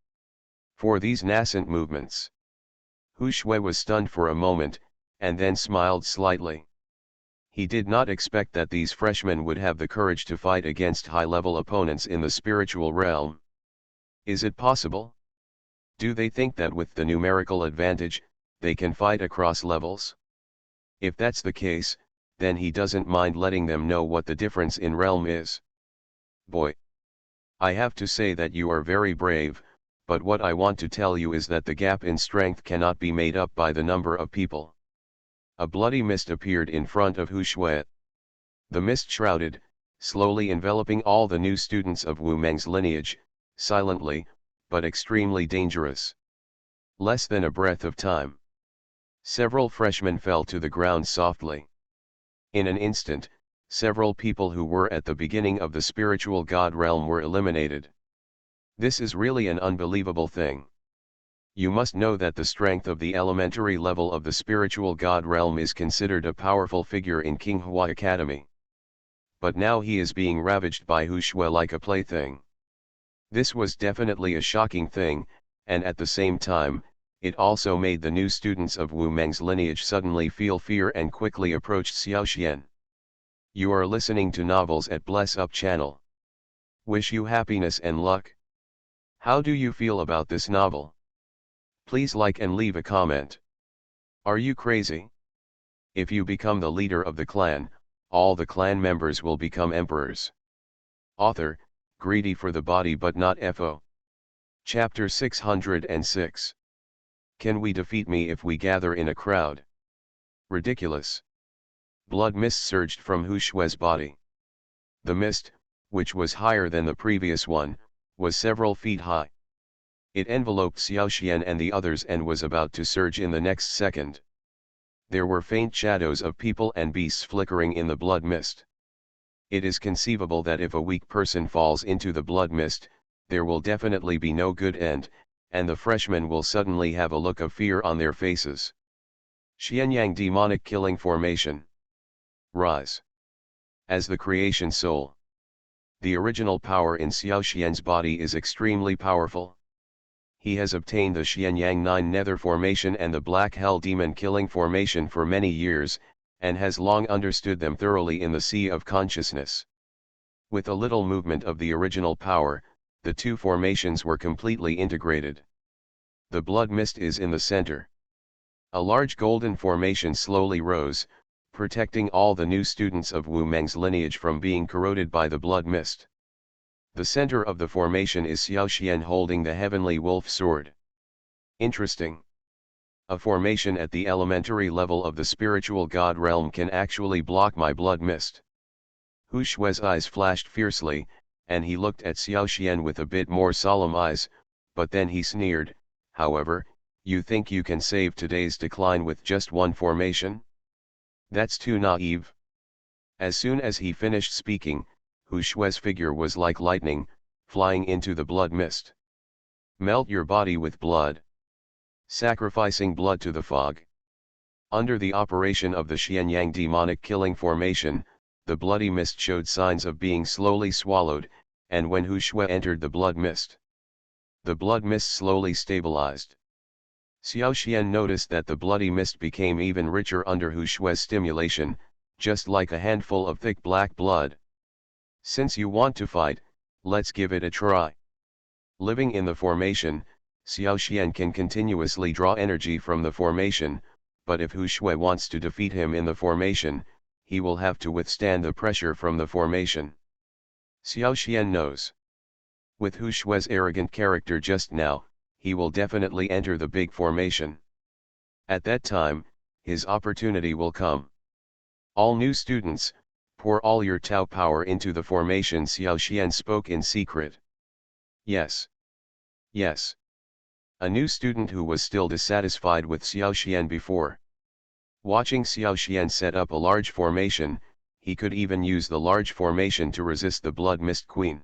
For these nascent movements, Hu Shui was stunned for a moment, and then smiled slightly. He did not expect that these freshmen would have the courage to fight against high-level opponents in the spiritual realm. Is it possible? Do they think that with the numerical advantage, they can fight across levels? If that's the case, then he doesn't mind letting them know what the difference in realm is. Boy, I have to say that you are very brave, but what I want to tell you is that the gap in strength cannot be made up by the number of people. A bloody mist appeared in front of Hu Shui. The mist shrouded, slowly enveloping all the new students of Wu Meng's lineage, silently, but extremely dangerous. Less than a breath of time. Several freshmen fell to the ground softly. In an instant, several people who were at the beginning of the spiritual god realm were eliminated. This is really an unbelievable thing. You must know that the strength of the elementary level of the spiritual god realm is considered a powerful figure in King Hua Academy. But now he is being ravaged by Hu Shui like a plaything. This was definitely a shocking thing, and at the same time, it also made the new students of Wu Meng's lineage suddenly feel fear and quickly approached Xiao Xian. You are listening to Novels at Bless Up channel. Wish you happiness and luck. How do you feel about this novel? Please like and leave a comment. Are you crazy? If you become the leader of the clan, all the clan members will become emperors. Author, greedy for the body but not FO. Chapter 606. Can we defeat me if we gather in a crowd? Ridiculous. Blood mist surged from Hu Shui's body. The mist, which was higher than the previous one, was several feet high. It enveloped Xiao Xian and the others and was about to surge in the next second. There were faint shadows of people and beasts flickering in the blood mist. It is conceivable that if a weak person falls into the blood mist, there will definitely be no good end, and the freshmen will suddenly have a look of fear on their faces. Xianyang Demonic Killing Formation. Rise. As the creation soul. The original power in Xiao Xian's body is extremely powerful. He has obtained the Xianyang 9 Nether Formation and the Black Hell Demon Killing Formation for many years, and has long understood them thoroughly in the Sea of Consciousness. With a little movement of the original power, the two formations were completely integrated. The blood mist is in the center. A large golden formation slowly rose, protecting all the new students of Wu Meng's lineage from being corroded by the blood mist. The center of the formation is Xiao Xian holding the heavenly wolf sword. Interesting. A formation at the elementary level of the spiritual god realm can actually block my blood mist. Hu Shui's eyes flashed fiercely, and he looked at Xiao Xian with a bit more solemn eyes, but then he sneered, "However, you think you can save today's decline with just one formation? That's too naive." As soon as he finished speaking, Hu Shui's figure was like lightning, flying into the blood mist. Melt your body with blood. Sacrificing blood to the fog. Under the operation of the Xianyang Demonic Killing Formation, the bloody mist showed signs of being slowly swallowed, and when Hu Shui entered the blood mist, the blood mist slowly stabilized. Xiao Xian noticed that the bloody mist became even richer under Hu Shui's stimulation, just like a handful of thick black blood. Since you want to fight, let's give it a try. Living in the formation, Xiao Xian can continuously draw energy from the formation, but if Hu Shui wants to defeat him in the formation, he will have to withstand the pressure from the formation. Xiao Xian knows. With Hu Shui's arrogant character just now, he will definitely enter the big formation. At that time, his opportunity will come. All new students, Pour all your Tao power into the formation, Xiao Xian spoke in secret. Yes. Yes. A new student who was still dissatisfied with Xiao Xian before. Watching Xiao Xian set up a large formation, he could even use the large formation to resist the Blood Mist Queen.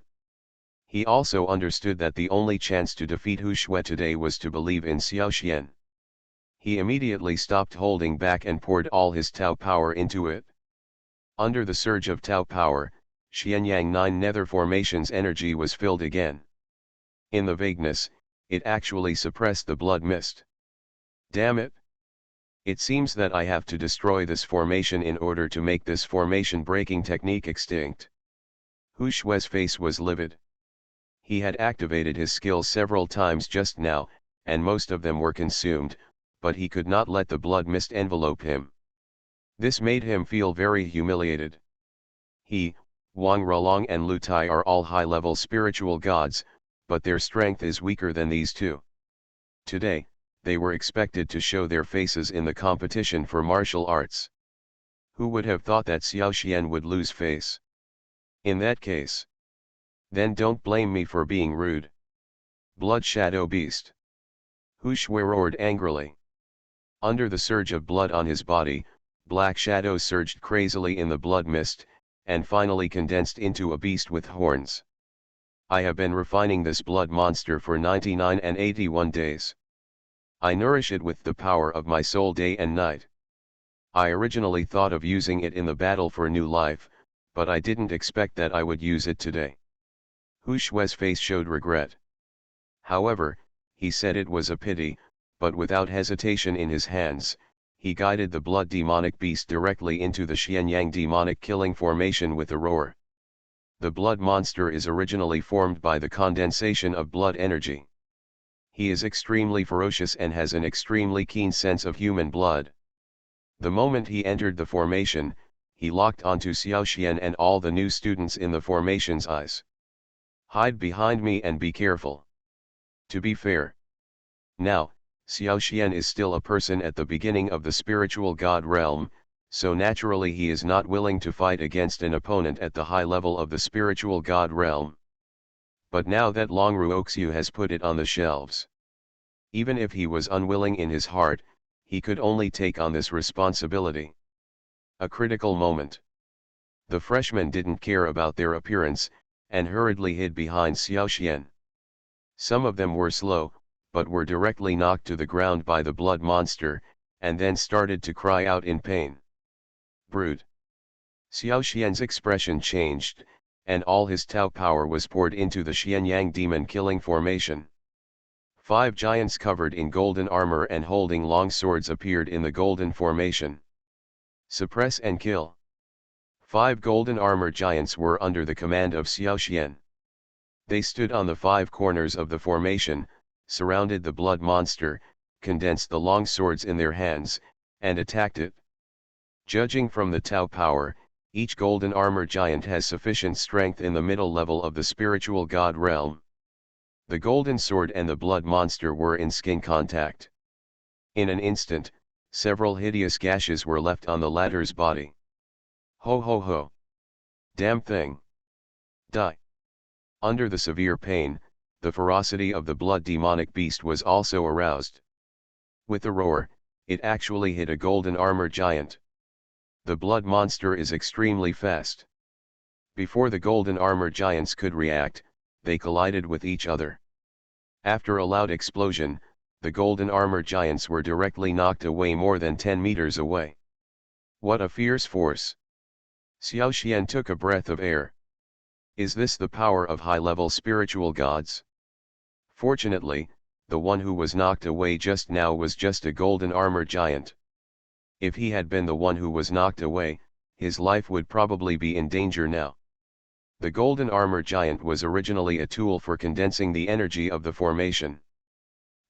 He also understood that the only chance to defeat Hu Shui today was to believe in Xiao Xian. He immediately stopped holding back and poured all his Tao power into it. Under the surge of Tao power, Xianyang 9 nether formation's energy was filled again. In the vagueness, it actually suppressed the blood mist. Damn it! It seems that I have to destroy this formation in order to make this formation breaking technique extinct. Hu Shui's face was livid. He had activated his skills several times just now, and most of them were consumed, but he could not let the blood mist envelope him. This made him feel very humiliated. He, Wang Ralong and Lu Tai are all high-level spiritual gods, but their strength is weaker than these two. Today, they were expected to show their faces in the competition for martial arts. Who would have thought that Xiao Xian would lose face? In that case, then don't blame me for being rude. Blood Shadow Beast. Hu Shui roared angrily. Under the surge of blood on his body, black shadows surged crazily in the blood mist, and finally condensed into a beast with horns. I have been refining this blood monster for 99 and 81 days. I nourish it with the power of my soul day and night. I originally thought of using it in the battle for new life, but I didn't expect that I would use it today. Hu Shui's face showed regret. However, he said it was a pity, but without hesitation in his hands, he guided the blood demonic beast directly into the Xianyang demonic killing formation with a roar. The blood monster is originally formed by the condensation of blood energy. He is extremely ferocious and has an extremely keen sense of human blood. The moment he entered the formation, he locked onto Xiao Xian and all the new students in the formation's eyes. Hide behind me and be careful. To be fair. Now, Xiao Xian is still a person at the beginning of the spiritual god realm, so naturally he is not willing to fight against an opponent at the high level of the spiritual god realm. But now that Long Ruoxiu has put it on the shelves. Even if he was unwilling in his heart, he could only take on this responsibility. A critical moment. The freshmen didn't care about their appearance, and hurriedly hid behind Xiao Xian. Some of them were slow, but were directly knocked to the ground by the blood monster, and then started to cry out in pain. Brood. Xiao Xian's expression changed, and all his Tao power was poured into the Xianyang demon killing formation. 5 giants covered in golden armor and holding long swords appeared in the golden formation. Suppress and kill. 5 golden armor giants were under the command of Xiao Xian. They stood on the 5 corners of the formation, surrounded the blood monster, condensed the long swords in their hands, and attacked it. Judging from the Tao power, each golden armor giant has sufficient strength in the middle level of the spiritual god realm. The golden sword and the blood monster were in skin contact. In an instant, several hideous gashes were left on the latter's body. Ho ho ho! Damn thing! Die! Under the severe pain, the ferocity of the blood demonic beast was also aroused. With a roar, it actually hit a golden armor giant. The blood monster is extremely fast. Before the golden armor giants could react, they collided with each other. After a loud explosion, the golden armor giants were directly knocked away more than 10 meters away. What a fierce force! Xiao Xian took a breath of air. Is this the power of high-level spiritual gods? Fortunately, the one who was knocked away just now was just a golden armor giant. If he had been the one who was knocked away, his life would probably be in danger now. The golden armor giant was originally a tool for condensing the energy of the formation.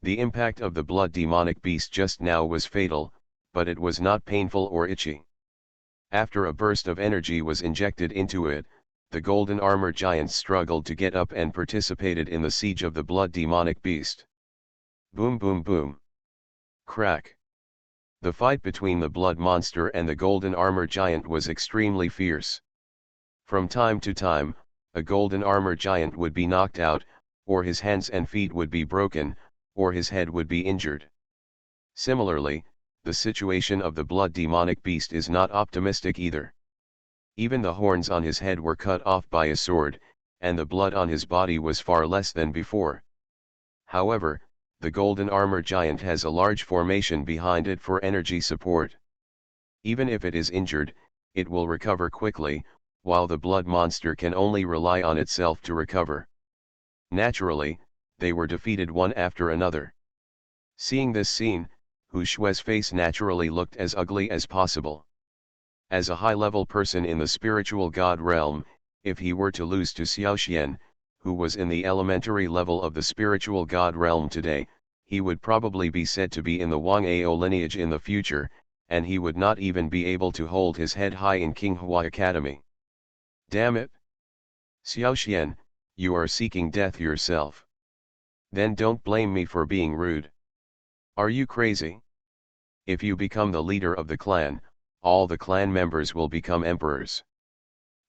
The impact of the blood demonic beast just now was fatal, but it was not painful or itchy. After a burst of energy was injected into it, the golden armor giant struggled to get up and participated in the siege of the blood demonic beast. Boom boom boom. Crack. The fight between the blood monster and the golden armor giant was extremely fierce. From time to time, a golden armor giant would be knocked out, or his hands and feet would be broken, or his head would be injured. Similarly, the situation of the blood demonic beast is not optimistic either. Even the horns on his head were cut off by a sword, and the blood on his body was far less than before. However, the golden armor giant has a large formation behind it for energy support. Even if it is injured, it will recover quickly, while the blood monster can only rely on itself to recover. Naturally, they were defeated one after another. Seeing this scene, Hu Shui's face naturally looked as ugly as possible. As a high-level person in the spiritual god realm, if he were to lose to Xiaoxian, who was in the elementary level of the spiritual god realm today, he would probably be said to be in the Wang Ao lineage in the future, and he would not even be able to hold his head high in King Hua Academy. Damn it! Xiaoxian, you are seeking death yourself. Then don't blame me for being rude. Are you crazy? If you become the leader of the clan, all the clan members will become emperors.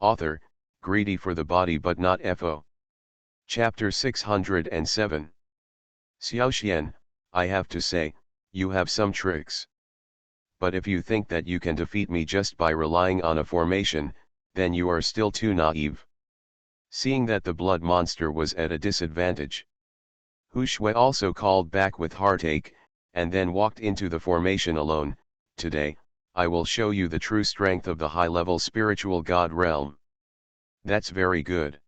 Author, greedy for the body but not FO. Chapter 607. Xiaoxian, I have to say, you have some tricks. But if you think that you can defeat me just by relying on a formation, then you are still too naive. Seeing that the blood monster was at a disadvantage, Hu Shui also called back with heartache, and then walked into the formation alone. Today, I will show you the true strength of the high-level spiritual god realm. That's very good.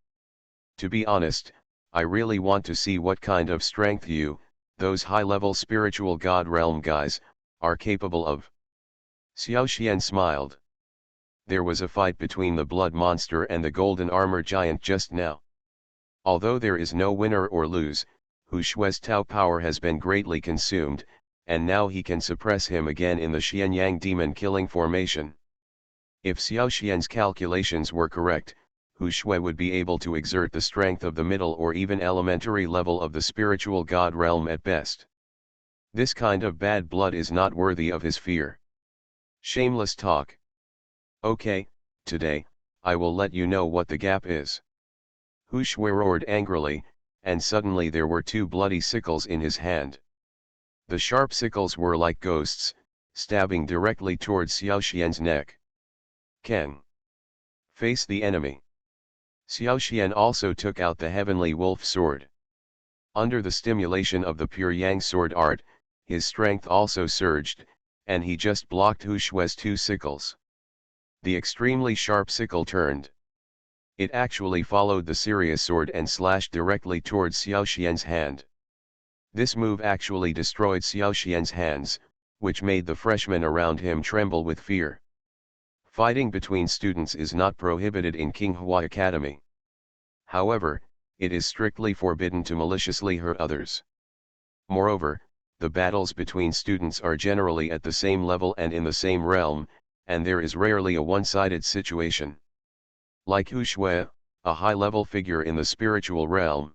To be honest, I really want to see what kind of strength you, those high-level spiritual god realm guys, are capable of. Xiaoxian smiled. There was a fight between the blood monster and the golden armor giant just now. Although there is no winner or lose, Hu Shui's Tao power has been greatly consumed, and now he can suppress him again in the Xianyang demon killing formation. If Xiaoxian's calculations were correct, Hu Shui would be able to exert the strength of the middle or even elementary level of the spiritual god realm at best. This kind of bad blood is not worthy of his fear. Shameless talk. Okay, today, I will let you know what the gap is. Hu Shui roared angrily, and suddenly there were two bloody sickles in his hand. The sharp sickles were like ghosts, stabbing directly towards Xiaoxian's neck. Ken. Face the enemy. Xiaoxian also took out the heavenly wolf sword. Under the stimulation of the pure yang sword art, his strength also surged, and he just blocked Hu Shui's two sickles. The extremely sharp sickle turned. It actually followed the serious sword and slashed directly towards Xiaoxian's hand. This move actually destroyed Xiaoxian's hands, which made the freshmen around him tremble with fear. Fighting between students is not prohibited in King Hua Academy. However, it is strictly forbidden to maliciously hurt others. Moreover, the battles between students are generally at the same level and in the same realm, and there is rarely a one-sided situation. Like Hu Shui, a high-level figure in the spiritual realm.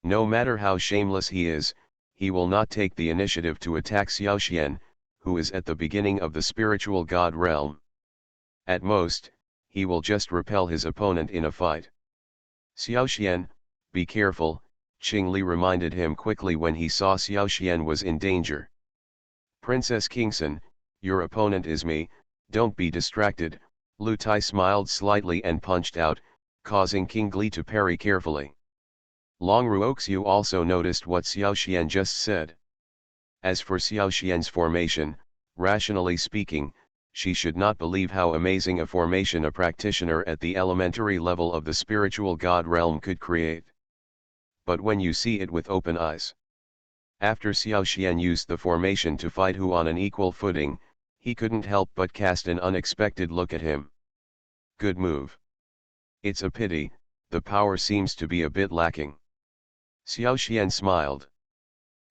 No matter how shameless he is, he will not take the initiative to attack Xiaoxian, who is at the beginning of the spiritual god realm. At most, he will just repel his opponent in a fight. Xiaoxian, be careful, Qing Li reminded him quickly when he saw Xiaoxian was in danger. Princess Kingson, your opponent is me, don't be distracted. Lu Tai smiled slightly and punched out, causing King Li to parry carefully. Long Ruoxiu also noticed what Xiaoxian just said. As for Xiaoxian's formation, rationally speaking, she should not believe how amazing a formation a practitioner at the elementary level of the spiritual god realm could create. But when you see it with open eyes. After Xiaoxian used the formation to fight Hu on an equal footing, he couldn't help but cast an unexpected look at him. Good move. It's a pity, the power seems to be a bit lacking. Xiaoxian smiled.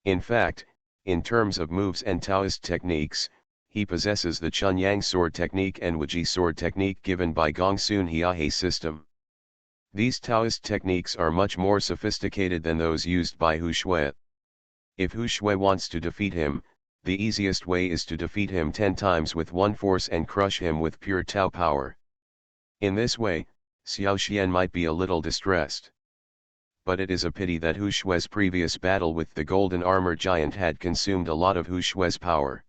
In fact, in terms of moves and Taoist techniques, he possesses the Chunyang sword technique and Wuji sword technique given by Gongsun Hiahe system. These Taoist techniques are much more sophisticated than those used by Hu Shui. If Hu Shui wants to defeat him, the easiest way is to defeat him 10 times with one force and crush him with pure Tao power. In this way, Xiao Xian might be a little distressed. But it is a pity that Hu Shui's previous battle with the golden armor giant had consumed a lot of Hu Shui's power.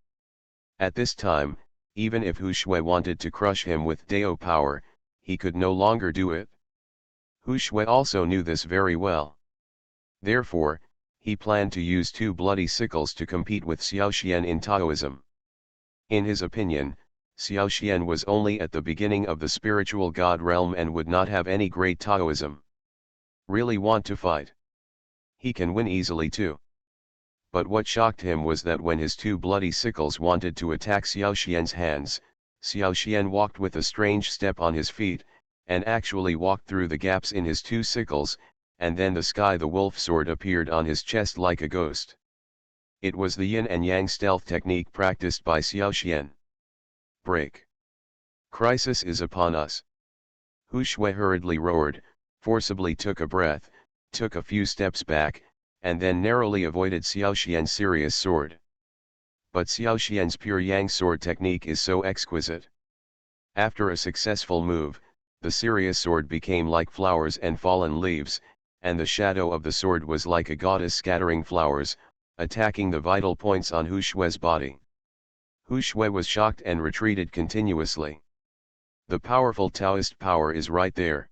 At this time, even if Hu Shui wanted to crush him with Dao power, he could no longer do it. Hu Shui also knew this very well. Therefore, he planned to use two bloody sickles to compete with Xiao Xian in Taoism. In his opinion, Xiao Xian was only at the beginning of the spiritual god realm and would not have any great Taoism. Really want to fight? He can win easily too. But what shocked him was that when his two bloody sickles wanted to attack Xiao Xian's hands, Xiao Xian walked with a strange step on his feet, and actually walked through the gaps in his two sickles, and then the wolf sword appeared on his chest like a ghost. It was the yin and yang stealth technique practiced by Xiao Xian. Break. Crisis is upon us. Hu Shui hurriedly roared, forcibly took a breath, took a few steps back, and then narrowly avoided Xiao Xian's serious sword. But Xiao Xian's pure yang sword technique is so exquisite. After a successful move, the serious sword became like flowers and fallen leaves, and the shadow of the sword was like a goddess scattering flowers, attacking the vital points on Hu Shui's body. Hu Shui was shocked and retreated continuously. The powerful Taoist power is right there.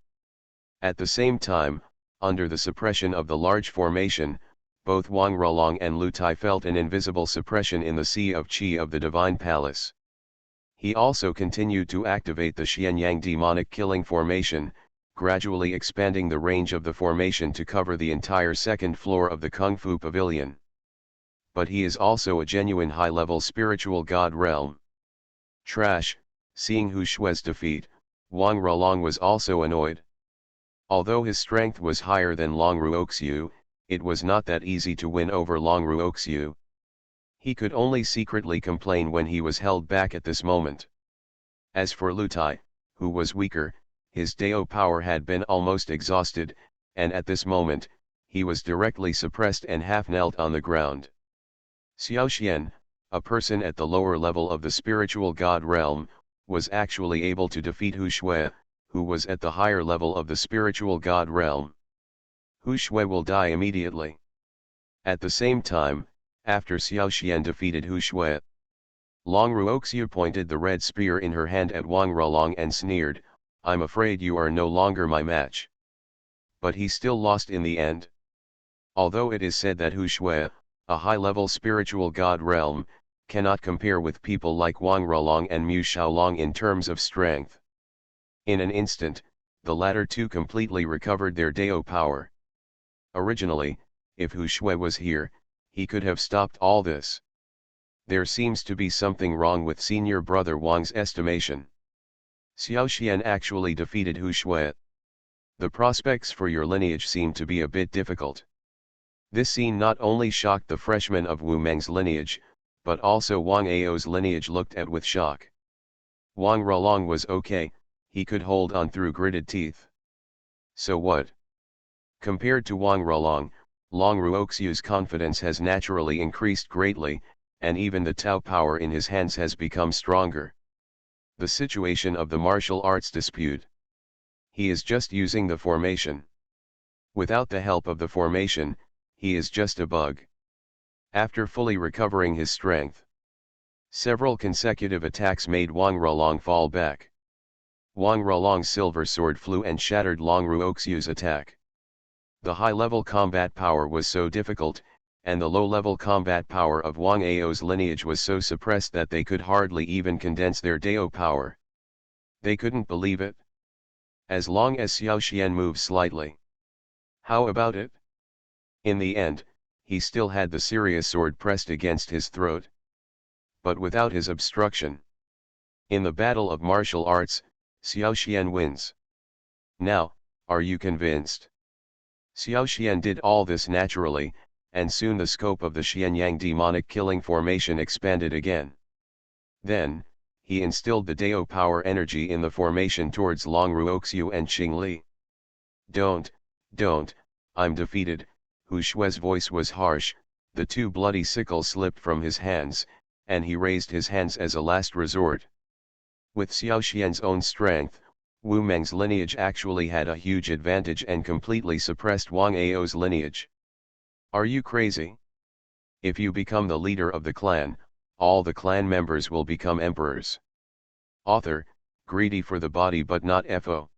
At the same time, under the suppression of the large formation, both Wang Rolong and Lu Tai felt an invisible suppression in the sea of qi of the divine palace. He also continued to activate the Xianyang demonic killing formation, gradually expanding the range of the formation to cover the entire second floor of the Kung Fu Pavilion. But he is also a genuine high-level spiritual god realm. Trash. Seeing Hu Shui's defeat, Wang Rolong was also annoyed. Although his strength was higher than Long Ruoxiu, it was not that easy to win over Long Ruoxiu. He could only secretly complain when he was held back at this moment. As for Lu Tai, who was weaker, his Dao power had been almost exhausted, and at this moment, he was directly suppressed and half-knelt on the ground. Xiao Xian, a person at the lower level of the spiritual god realm, was actually able to defeat Hu Shui, who was at the higher level of the spiritual god realm. Hu Shui will die immediately. At the same time, after Xiao Xian defeated Hu Shui, Long Ruoxiu pointed the red spear in her hand at Wang Rolong and sneered, "I'm afraid you are no longer my match." But he still lost in the end. Although it is said that Hu Shui, a high-level spiritual god realm, cannot compare with people like Wang Rolong and Mu Xiaolong in terms of strength. In an instant, the latter two completely recovered their Dao power. Originally, if Hu Shui was here, he could have stopped all this. There seems to be something wrong with senior brother Wang's estimation. Xiao Xian actually defeated Hu Shui. The prospects for your lineage seem to be a bit difficult. This scene not only shocked the freshman of Wu Meng's lineage, but also Wang Ao's lineage looked at with shock. Wang Rolong was okay, he could hold on through gritted teeth. So what? Compared to Wang Rolong, Long Ruoxiu's confidence has naturally increased greatly, and even the Tao power in his hands has become stronger. The situation of the martial arts dispute. He is just using the formation. Without the help of the formation, he is just a bug. After fully recovering his strength, several consecutive attacks made Wang Rolong fall back. Wang Rolong's silver sword flew and shattered Long Ruoxiu's attack. The high-level combat power was so difficult, and the low-level combat power of Wang Ao's lineage was so suppressed that they could hardly even condense their Dao power. They couldn't believe it. As long as Xiao Xian moved slightly. How about it? In the end, he still had the serious sword pressed against his throat. But without his obstruction. In the battle of martial arts, Xiao Xian wins. Now, are you convinced? Xiao Xian did all this naturally, and soon the scope of the Xianyang demonic killing formation expanded again. Then, he instilled the Dao power energy in the formation towards Long Ruoxiu and Qing Li. Don't, I'm defeated." Hu Shui's voice was harsh, the two bloody sickles slipped from his hands, and he raised his hands as a last resort. With Xiao Xian's own strength, Wu Meng's lineage actually had a huge advantage and completely suppressed Wang Ao's lineage. Are you crazy? If you become the leader of the clan, all the clan members will become emperors. Author, greedy for the body but not FO.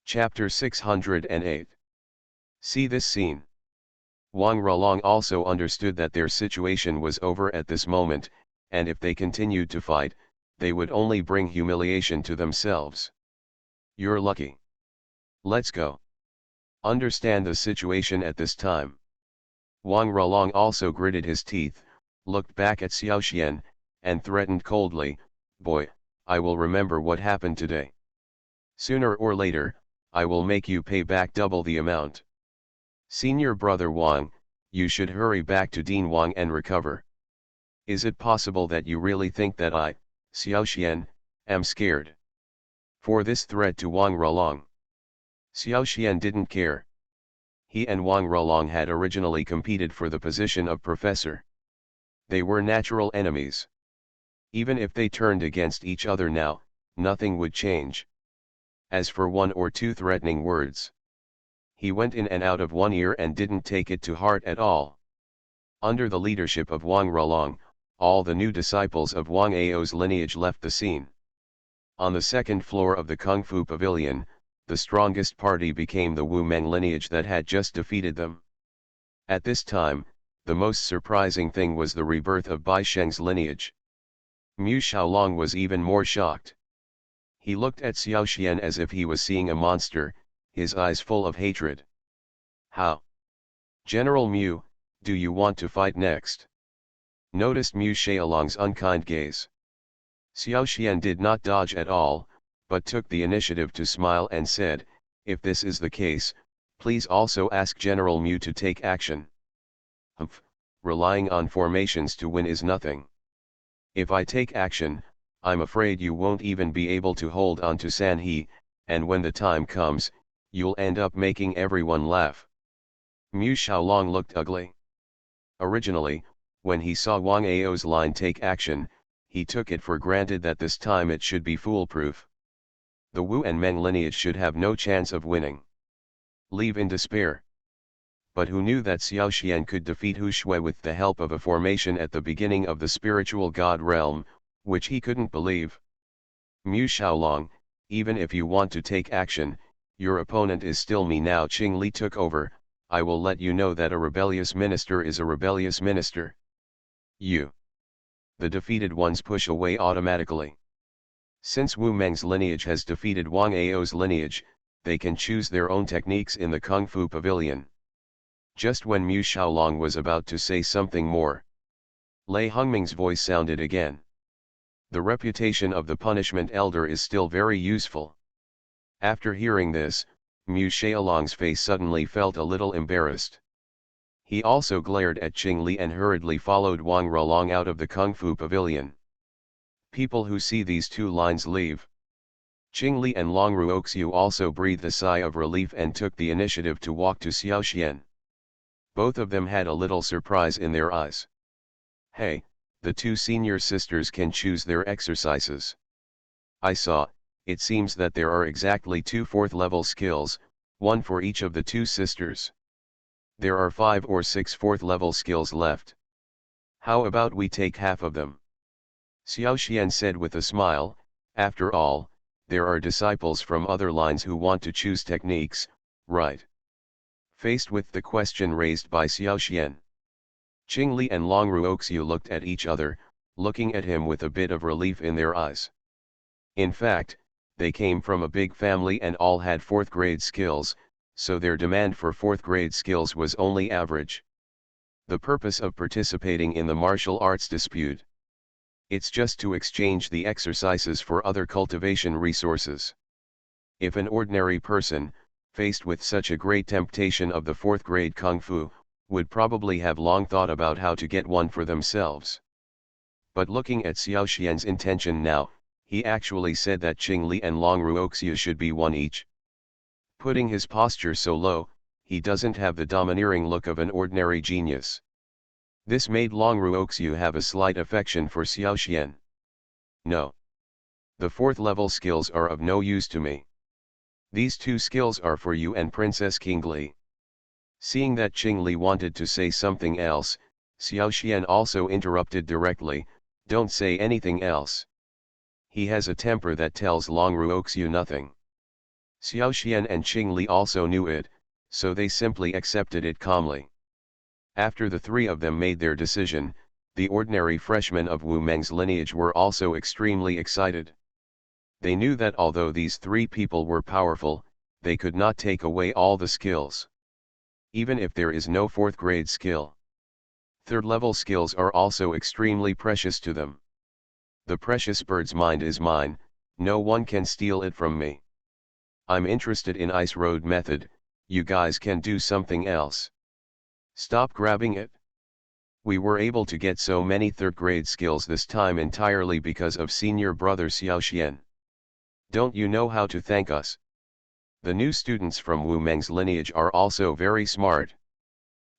Chapter 608. See this scene. Wang Ralong also understood that their situation was over at this moment, and if they continued to fight, they would only bring humiliation to themselves. You're lucky. Let's go. Understand the situation at this time. Wang Ralong also gritted his teeth, looked back at Xiaoxian, and threatened coldly, "Boy, I will remember what happened today. Sooner or later, I will make you pay back double the amount. Senior brother Wang, you should hurry back to Dean Wang and recover. Is it possible that you really think that I, Xiaoxian, am scared?" For this threat to Wang Ralong, Xiaoxian didn't care. He and Wang Ralong had originally competed for the position of professor. They were natural enemies. Even if they turned against each other now, nothing would change. As for one or two threatening words, he went in and out of one ear and didn't take it to heart at all. Under the leadership of Wang Ralong, all the new disciples of Wang Ao's lineage left the scene. On the second floor of the Kung Fu Pavilion, the strongest party became the Wu Meng lineage that had just defeated them. At this time, the most surprising thing was the rebirth of Bai Sheng's lineage. Mu Xiaolong was even more shocked. He looked at Xiaoxian as if he was seeing a monster, his eyes full of hatred. "How? General Mu, do you want to fight next?" noticed Mu Xiaolong's unkind gaze. Xiaoxian did not dodge at all, but took the initiative to smile and said, "If this is the case, please also ask General Mu to take action." "Humph, relying on formations to win is nothing. If I take action, I'm afraid you won't even be able to hold on to San He, and when the time comes, you'll end up making everyone laugh." Mu Xiaolong looked ugly. Originally, when he saw Wang Ao's line take action, he took it for granted that this time it should be foolproof. The Wu and Meng lineage should have no chance of winning. Leave in despair. But who knew that Xiaoxian could defeat Hu Shui with the help of a formation at the beginning of the spiritual god realm, which he couldn't believe? Mu Xiaolong, even if you want to take action, your opponent is still me now. Qing Li took over. I will let you know that a rebellious minister is a rebellious minister. You. The defeated ones push away automatically. Since Wu Meng's lineage has defeated Wang Ao's lineage, they can choose their own techniques in the Kung Fu Pavilion. Just when Mu Xiaolong was about to say something more, Lei Hongming's voice sounded again. The reputation of the punishment elder is still very useful. After hearing this, Mu Xiaolong's face suddenly felt a little embarrassed. He also glared at Qing Li and hurriedly followed Wang Ralong out of the Kung Fu Pavilion. People who see these two lines leave. Qing Li and Long Ruoxiu also breathed a sigh of relief and took the initiative to walk to Xiaoxian. Both of them had a little surprise in their eyes. "Hey, the two senior sisters can choose their exercises. I saw, it seems that there are exactly 2 4th-level skills, one for each of the two sisters. There are 5 or 6 4th-level skills left. How about we take half of them?" Xiaoxian said with a smile. After all, there are disciples from other lines who want to choose techniques, right? Faced with the question raised by Xiaoxian, Qing Li and Long Ruoxiu looked at each other, looking at him with a bit of relief in their eyes. In fact, they came from a big family and all had 4th-grade skills, so their demand for 4th-grade skills was only average. The purpose of participating in the martial arts dispute? It's just to exchange the exercises for other cultivation resources. If an ordinary person, faced with such a great temptation of the 4th-grade Kung Fu, would probably have long thought about how to get one for themselves. But looking at Xiaoxian's intention now, he actually said that Qing Li and Long Ruoxiu should be one each. Putting his posture so low, he doesn't have the domineering look of an ordinary genius. This made Long Ruoxiu have a slight affection for Xiaoxian. "No. The 4th-level skills are of no use to me. These two skills are for you and Princess Qingli. Seeing that Qingli wanted to say something else, Xiaoxian also interrupted directly, don't say anything else. He has a temper that tells Long Ruoxiu nothing. Xiaoxian and Qingli also knew it, so they simply accepted it calmly. After the three of them made their decision, the ordinary freshmen of Wu Meng's lineage were also extremely excited. They knew that although these three people were powerful, they could not take away all the skills. Even if there is no fourth grade skill. Third level skills are also extremely precious to them. The precious bird's mind is mine, no one can steal it from me. I'm interested in Ice Road method, you guys can do something else. Stop grabbing it. We were able to get so many third grade skills this time entirely because of senior brother Xiaoxian. Don't you know how to thank us? The new students from Wu Meng's lineage are also very smart.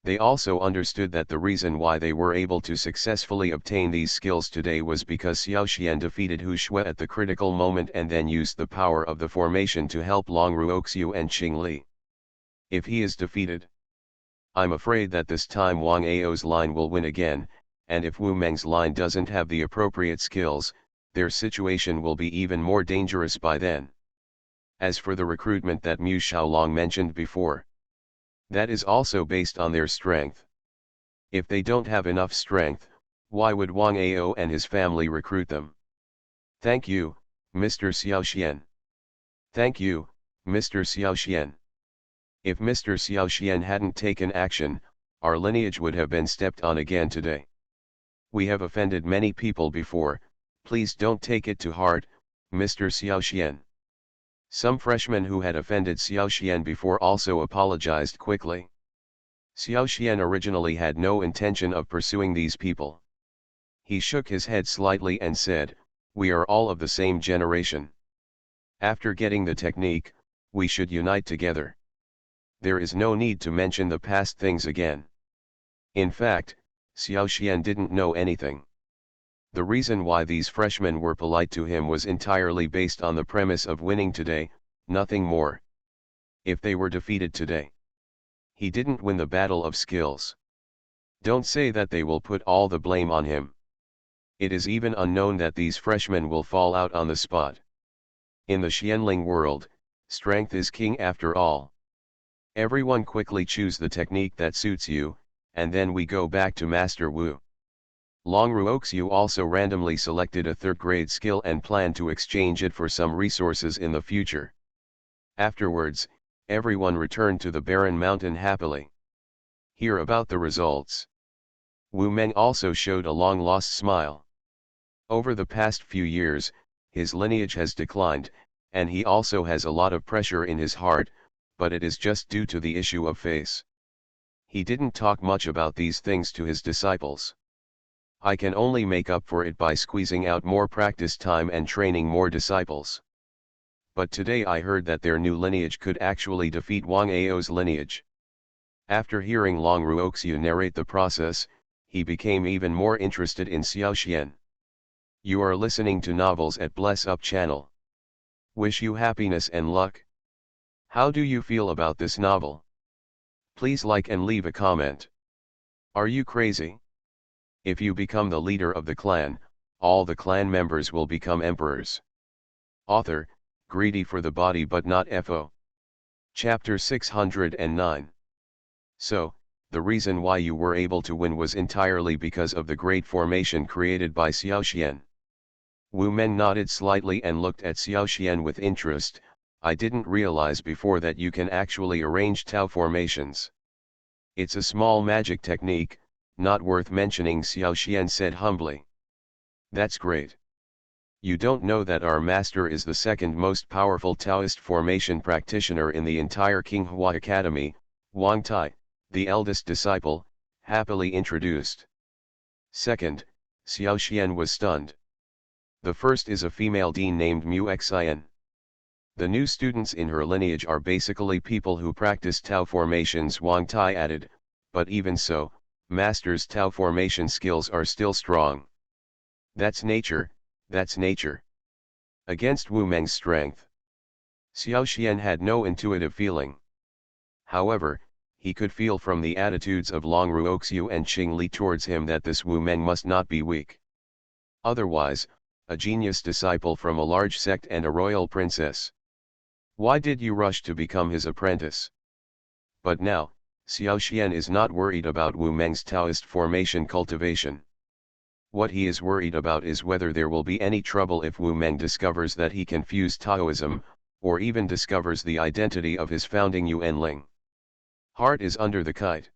They also understood that the reason why they were able to successfully obtain these skills today was because Xiaoxian defeated Hu Shui at the critical moment and then used the power of the formation to help Long Ruoxiu and Qingli. If he is defeated, I'm afraid that this time Wang Ao's line will win again, and if Wu Meng's line doesn't have the appropriate skills, their situation will be even more dangerous by then. As for the recruitment that Mu Xiaolong mentioned before, that is also based on their strength. If they don't have enough strength, why would Wang Ao and his family recruit them? Thank you, Mr. Xiaoxian. Thank you, Mr. Xiaoxian. If Mr. Xiaoxian hadn't taken action, our lineage would have been stepped on again today. We have offended many people before, please don't take it to heart, Mr. Xiaoxian. Some freshmen who had offended Xiaoxian before also apologized quickly. Xiaoxian originally had no intention of pursuing these people. He shook his head slightly and said, we are all of the same generation. After getting the technique, we should unite together. There is no need to mention the past things again. In fact, Xiaoxian didn't know anything. The reason why these freshmen were polite to him was entirely based on the premise of winning today, nothing more. If they were defeated today, he didn't win the battle of skills. Don't say that they will put all the blame on him. It is even unknown that these freshmen will fall out on the spot. In the Xianling world, strength is king after all. Everyone quickly choose the technique that suits you, and then we go back to Master Wu. Long Ruoxiu also randomly selected a third-grade skill and planned to exchange it for some resources in the future. Afterwards, everyone returned to the barren mountain happily. Hear about the results. Wu Meng also showed a long-lost smile. Over the past few years, his lineage has declined, and he also has a lot of pressure in his heart, but it is just due to the issue of face. He didn't talk much about these things to his disciples. I can only make up for it by squeezing out more practice time and training more disciples. But today I heard that their new lineage could actually defeat Wang Ao's lineage. After hearing Long Ruoxiu narrate the process, he became even more interested in Xiaoxian. You are listening to Novels at Bless Up channel. Wish you happiness and luck. How do you feel about this novel? Please like and leave a comment. Are you crazy? If you become the leader of the clan, all the clan members will become emperors. Author, greedy for the body but not FO. Chapter 609. So, the reason why you were able to win was entirely because of the great formation created by Xiaoxian. Wu Meng nodded slightly and looked at Xiaoxian with interest. I didn't realize before that you can actually arrange Tao formations. It's a small magic technique, not worth mentioning, Xiaoxian said humbly. That's great. You don't know that our master is the second most powerful Taoist formation practitioner in the entire Qinghua Academy, Wang Tai, the eldest disciple, happily introduced. Second, Xiaoxian was stunned. The first is a female dean named Mu Xian. The new students in her lineage are basically people who practice Tao formations, Wang Tai added, but even so, Master's Tao formation skills are still strong. That's nature, that's nature. Against Wu Meng's strength. Xiao Xian had no intuitive feeling. However, he could feel from the attitudes of Long Ruoxiu and Qing Li towards him that this Wu Meng must not be weak. Otherwise, a genius disciple from a large sect and a royal princess. Why did you rush to become his apprentice? But now, Xiao Xian is not worried about Wu Meng's Taoist formation cultivation. What he is worried about is whether there will be any trouble if Wu Meng discovers that he can fuse Taoism, or even discovers the identity of his founding Yuanling. Heart is under the kite.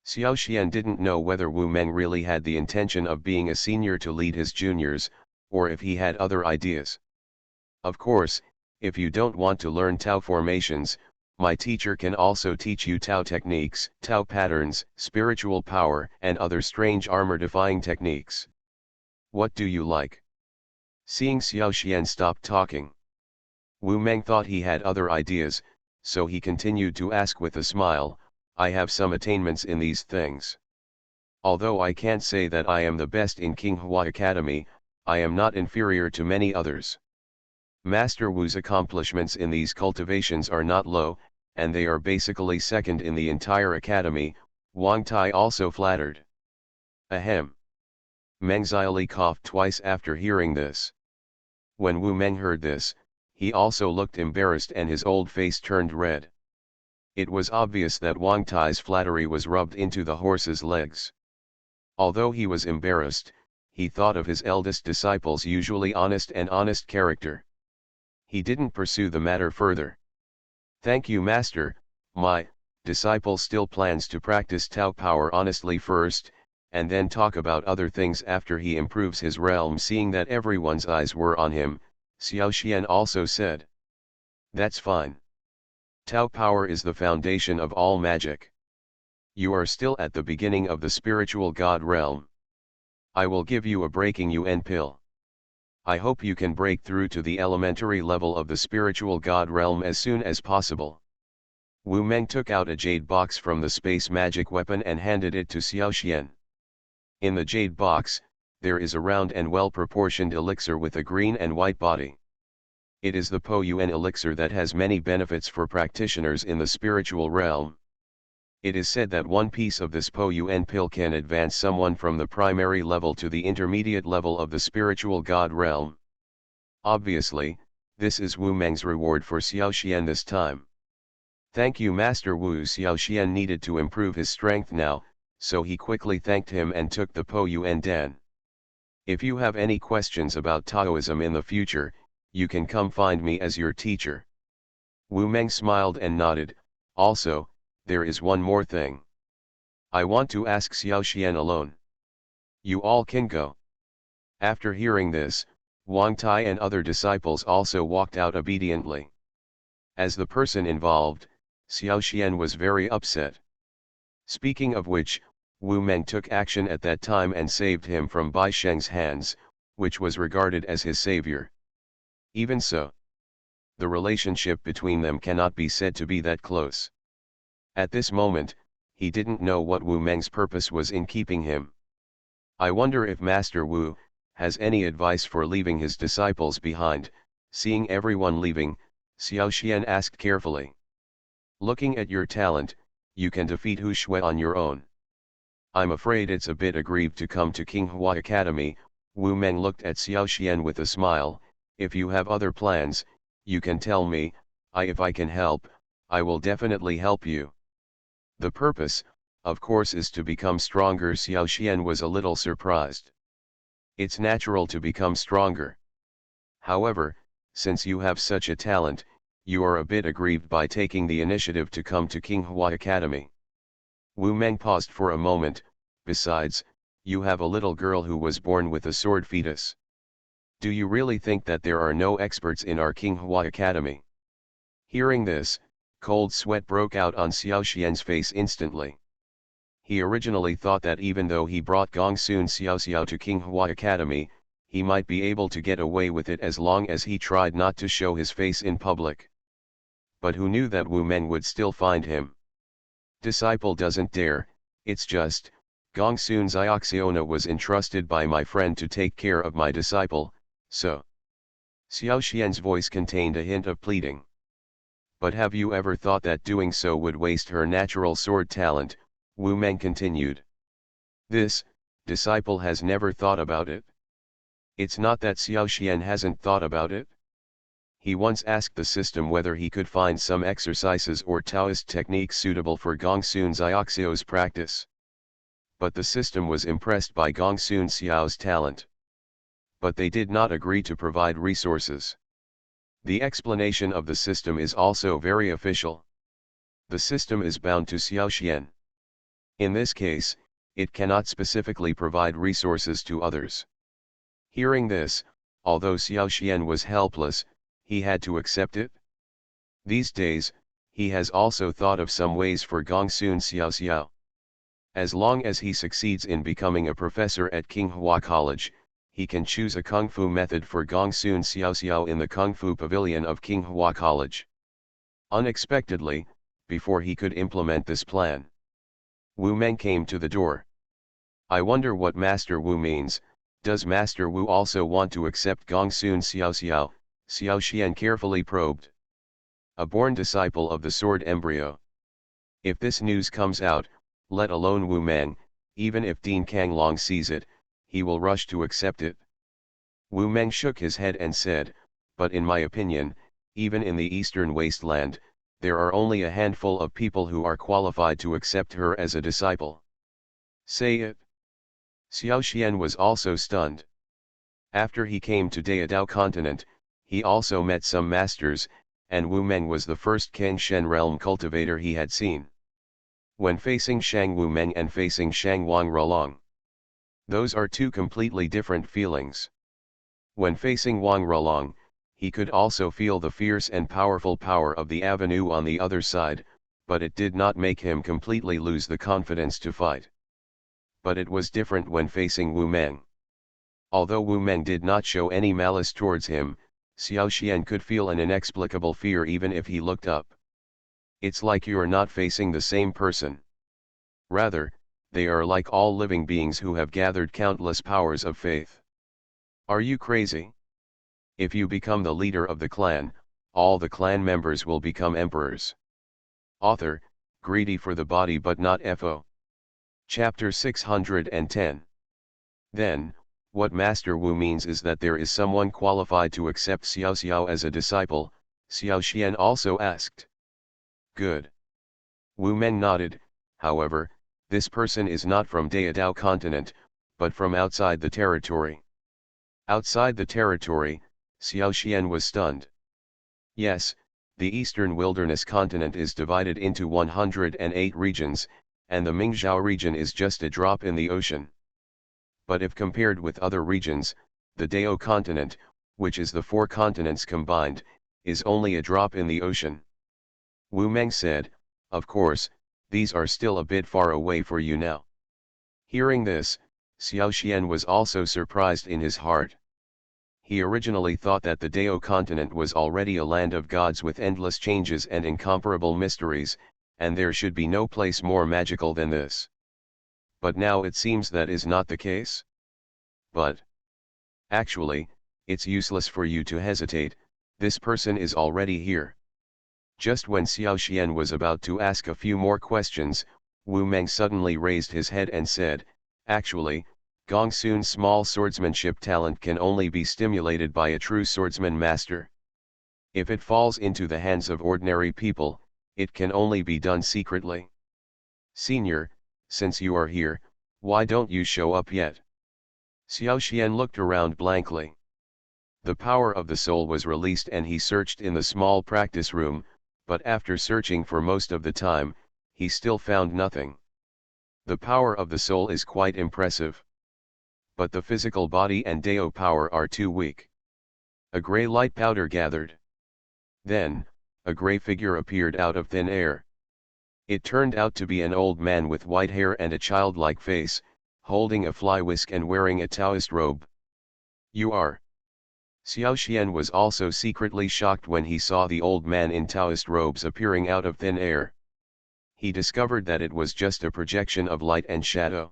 Xiao Xian didn't know whether Wu Meng really had the intention of being a senior to lead his juniors, or if he had other ideas. Of course, if you don't want to learn Tao formations, my teacher can also teach you Tao techniques, Tao patterns, spiritual power, and other strange armor-defying techniques. What do you like? Seeing Xiao Xian stop talking, Wu Meng thought he had other ideas, so he continued to ask with a smile, I have some attainments in these things. Although I can't say that I am the best in Qinghua Academy, I am not inferior to many others. Master Wu's accomplishments in these cultivations are not low, and they are basically second in the entire academy. Wang Tai also flattered. Ahem. Meng Xiaoli coughed twice after hearing this. When Wu Meng heard this, he also looked embarrassed and his old face turned red. It was obvious that Wang Tai's flattery was rubbed into the horse's legs. Although he was embarrassed, he thought of his eldest disciple's usually honest character. He didn't pursue the matter further. Thank you, Master. My disciple still plans to practice Tao power honestly first, and then talk about other things after he improves his realm. Seeing that everyone's eyes were on him, Xiao Xian also said. That's fine. Tao power is the foundation of all magic. You are still at the beginning of the spiritual god realm. I will give you a breaking Yuan pill. I hope you can break through to the elementary level of the spiritual god realm as soon as possible. Wu Meng took out a jade box from the space magic weapon and handed it to Xiao Xian. In the jade box, there is a round and well-proportioned elixir with a green and white body. It is the Po Yuan elixir that has many benefits for practitioners in the spiritual realm. It is said that one piece of this Po Yuan pill can advance someone from the primary level to the intermediate level of the spiritual god realm. Obviously, this is Wu Meng's reward for Xiao Xian this time. Thank you, Master Wu. Xiao Xian needed to improve his strength now, so he quickly thanked him and took the Po Yuan Dan. If you have any questions about Taoism in the future, you can come find me as your teacher. Wu Meng smiled and nodded. Also, there is one more thing. I want to ask Xiao Xian alone. You all can go. After hearing this, Wang Tai and other disciples also walked out obediently. As the person involved, Xiao Xian was very upset. Speaking of which, Wu Meng took action at that time and saved him from Bai Sheng's hands, which was regarded as his savior. Even so, the relationship between them cannot be said to be that close. At this moment, he didn't know what Wu Meng's purpose was in keeping him. I wonder if Master Wu has any advice for leaving his disciples behind. Seeing everyone leaving, Xiao Xian asked carefully. Looking at your talent, you can defeat Hu Shui on your own. I'm afraid it's a bit aggrieved to come to Qinghua Academy. Wu Meng looked at Xiao Xian with a smile. If you have other plans, you can tell me. If I can help, I will definitely help you. The purpose, of course, is to become stronger. Xiao Xian was a little surprised. It's natural to become stronger. However, since you have such a talent, you are a bit aggrieved by taking the initiative to come to Qinghua Academy. Wu Meng paused for a moment. Besides, you have a little girl who was born with a sword fetus. Do you really think that there are no experts in our Qinghua Academy? Hearing this, cold sweat broke out on Xiao Xian's face instantly. He originally thought that even though he brought Gongsun Xiao to Qinghua Academy, he might be able to get away with it as long as he tried not to show his face in public. But who knew that Wu Meng would still find him? Disciple doesn't dare, it's just, Gongsun Xiaoxiona was entrusted by my friend to take care of my disciple, so. Xiao Xian's voice contained a hint of pleading. But have you ever thought that doing so would waste her natural sword talent? Wu Meng continued. This disciple has never thought about it. It's not that Xiao Xian hasn't thought about it. He once asked the system whether he could find some exercises or Taoist techniques suitable for Gongsun Xiaoxiao's practice. But the system was impressed by Gongsun Xiao's talent. But they did not agree to provide resources. The explanation of the system is also very official. The system is bound to Xiao Xian. In this case, it cannot specifically provide resources to others. Hearing this, although Xiao Xian was helpless, he had to accept it. These days, he has also thought of some ways for Gongsun Xiaoxiao. As long as he succeeds in becoming a professor at Qinghua College, he can choose a Kung Fu method for Gongsun Xiaoxiao in the Kung Fu Pavilion of Qinghua College. Unexpectedly, before he could implement this plan, Wu Meng came to the door. I wonder what Master Wu means. Does Master Wu also want to accept Gongsun Xiaoxiao? Xiao Xian carefully probed. A born disciple of the sword embryo. If this news comes out, let alone Wu Meng, even if Dean Kanglong sees it, he will rush to accept it. Wu Meng shook his head and said, but in my opinion, even in the eastern wasteland, there are only a handful of people who are qualified to accept her as a disciple. Say it. Xiao Xian was also stunned. After he came to Daodao continent, he also met some masters, and Wu Meng was the first Kang Shen realm cultivator he had seen. When facing Shang Wu Meng and facing Shang Wang Rolong, those are two completely different feelings. When facing Wang Rolong, he could also feel the fierce and powerful power of the avenue on the other side, but it did not make him completely lose the confidence to fight. But it was different when facing Wu Meng. Although Wu Meng did not show any malice towards him, Xiao Xian could feel an inexplicable fear even if he looked up. It's like you're not facing the same person. Rather, they are like all living beings who have gathered countless powers of faith. Are you crazy? If you become the leader of the clan, all the clan members will become emperors. Author, greedy for the body but not FO. Chapter 610. Then, what Master Wu means is that there is someone qualified to accept Xiao Xiao as a disciple, Xiao Xian also asked. Good. Wu Meng nodded. However, this person is not from Daodao continent, but from outside the territory. Outside the territory, Xiao Xian was stunned. Yes, the eastern wilderness continent is divided into 108 regions, and the Mingzhou region is just a drop in the ocean. But if compared with other regions, the Dao continent, which is the 4 continents combined, is only a drop in the ocean. Wu Meng said, of course, these are still a bit far away for you now. Hearing this, Xiao Xian was also surprised in his heart. He originally thought that the Dao continent was already a land of gods with endless changes and incomparable mysteries, and there should be no place more magical than this. But now it seems that is not the case. But actually, it's useless for you to hesitate, this person is already here. Just when Xiao Xian was about to ask a few more questions, Wu Meng suddenly raised his head and said, actually, Gongsun's small swordsmanship talent can only be stimulated by a true swordsman master. If it falls into the hands of ordinary people, it can only be done secretly. Senior, since you are here, why don't you show up yet? Xiao Xian looked around blankly. The power of the soul was released and he searched in the small practice room, but after searching for most of the time, he still found nothing. The power of the soul is quite impressive. But the physical body and Dao power are too weak. A grey light powder gathered. Then, a grey figure appeared out of thin air. It turned out to be an old man with white hair and a childlike face, holding a fly whisk and wearing a Taoist robe. You are. Xiao Xian was also secretly shocked when he saw the old man in Taoist robes appearing out of thin air. He discovered that it was just a projection of light and shadow.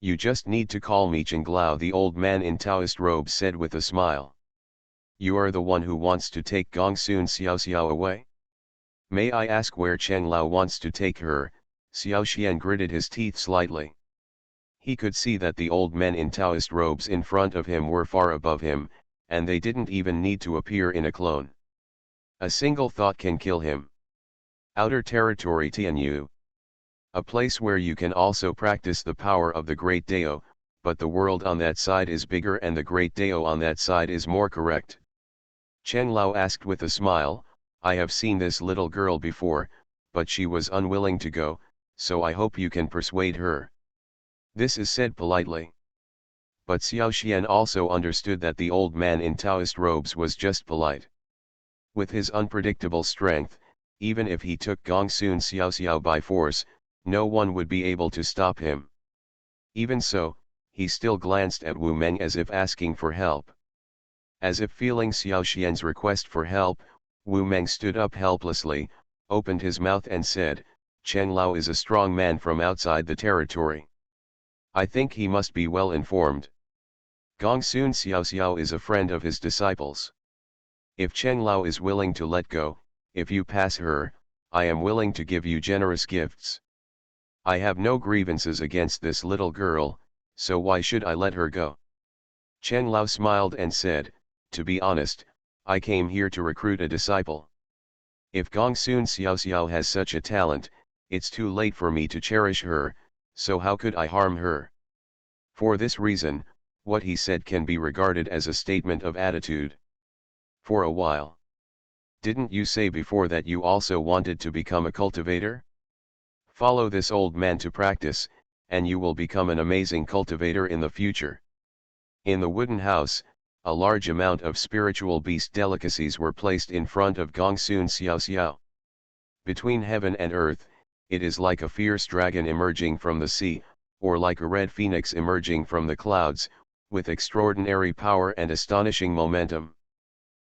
You just need to call me Chenglao, the old man in Taoist robes said with a smile. You are the one who wants to take Gongsun Xiaoxiao away? May I ask where Chen Lao wants to take her? Xiao Xian gritted his teeth slightly. He could see that the old men in Taoist robes in front of him were far above him, and they didn't even need to appear in a clone. A single thought can kill him. Outer Territory Tianyu. A place where you can also practice the power of the Great Dao, but the world on that side is bigger and the Great Dao on that side is more correct. Chen Lao asked with a smile, I have seen this little girl before, but she was unwilling to go, so I hope you can persuade her. This is said politely. But Xiao Xian also understood that the old man in Taoist robes was just polite. With his unpredictable strength, even if he took Gongsun Xiao by force, no one would be able to stop him. Even so, he still glanced at Wu Meng as if asking for help. As if feeling Xiao Xian's request for help, Wu Meng stood up helplessly, opened his mouth and said, Chen Lao is a strong man from outside the territory. I think he must be well informed. Gongsun Xiao is a friend of his disciples. If Chen Lao is willing to let go, if you pass her, I am willing to give you generous gifts. I have no grievances against this little girl, so why should I let her go? Chen Lao smiled and said, to be honest, I came here to recruit a disciple. If Gongsun Xiao has such a talent, it's too late for me to cherish her, so how could I harm her? For this reason, what he said can be regarded as a statement of attitude. For a while. Didn't you say before that you also wanted to become a cultivator? Follow this old man to practice, and you will become an amazing cultivator in the future. In the wooden house, a large amount of spiritual beast delicacies were placed in front of Gongsun Xiao. Between heaven and earth, it is like a fierce dragon emerging from the sea, or like a red phoenix emerging from the clouds, with extraordinary power and astonishing momentum.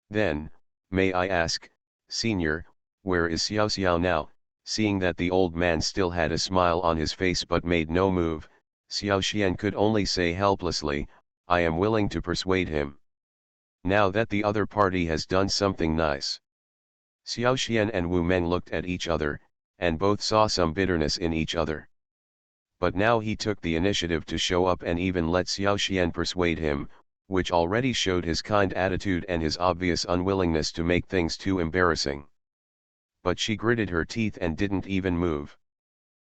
Then, may I ask, Senior, where is Xiao now? Seeing that the old man still had a smile on his face but made no move, Xiao Xian could only say helplessly, I am willing to persuade him. Now that the other party has done something nice. Xiao Xian and Wu Meng looked at each other, and both saw some bitterness in each other. But now he took the initiative to show up and even let Xiao Xian persuade him, which already showed his kind attitude and his obvious unwillingness to make things too embarrassing. But she gritted her teeth and didn't even move.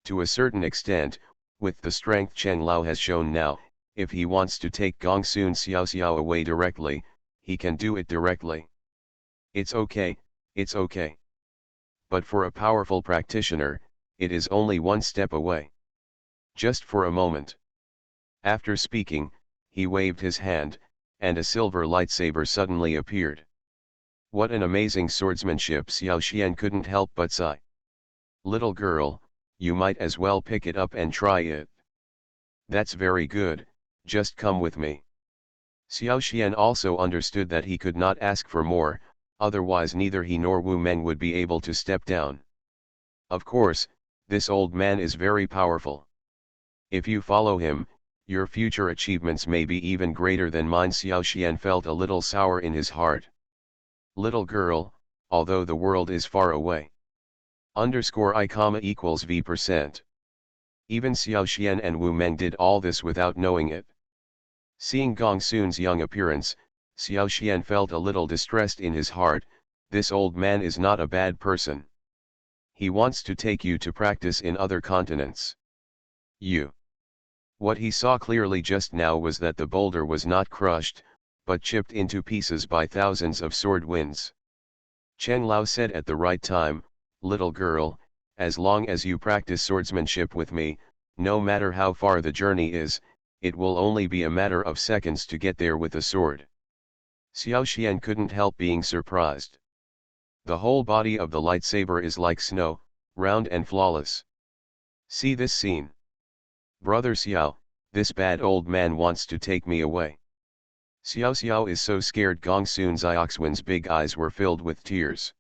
To a certain extent, with the strength Chen Lao has shown now, if he wants to take Gongsun Xiao away directly, he can do it directly. It's okay, it's okay. But for a powerful practitioner, it is only one step away. Just for a moment. After speaking, he waved his hand, and a silver lightsaber suddenly appeared. What an amazing swordsmanship! Xiao Xian couldn't help but sigh. Little girl, you might as well pick it up and try it. That's very good, just come with me. Xiao Xian also understood that he could not ask for more, otherwise neither he nor Wu Meng would be able to step down. Of course, this old man is very powerful. If you follow him, your future achievements may be even greater than mine. Xiao Xian felt a little sour in his heart. Little girl, although the world is far away. I, equals V%. Even Xiao Xian and Wu Meng did all this without knowing it. Seeing Gongsun's young appearance, Xiao Xian felt a little distressed in his heart. This old man is not a bad person. He wants to take you to practice in other continents. What he saw clearly just now was that the boulder was not crushed, but chipped into pieces by thousands of sword winds. Chen Lao said at the right time, little girl, as long as you practice swordsmanship with me, no matter how far the journey is, it will only be a matter of seconds to get there with a sword. Xiao Xian couldn't help being surprised. The whole body of the lightsaber is like snow, round and flawless. See this scene. Brother Xiao, this bad old man wants to take me away. Xiao is so scared. Gongsun Xiaoxuan's big eyes were filled with tears.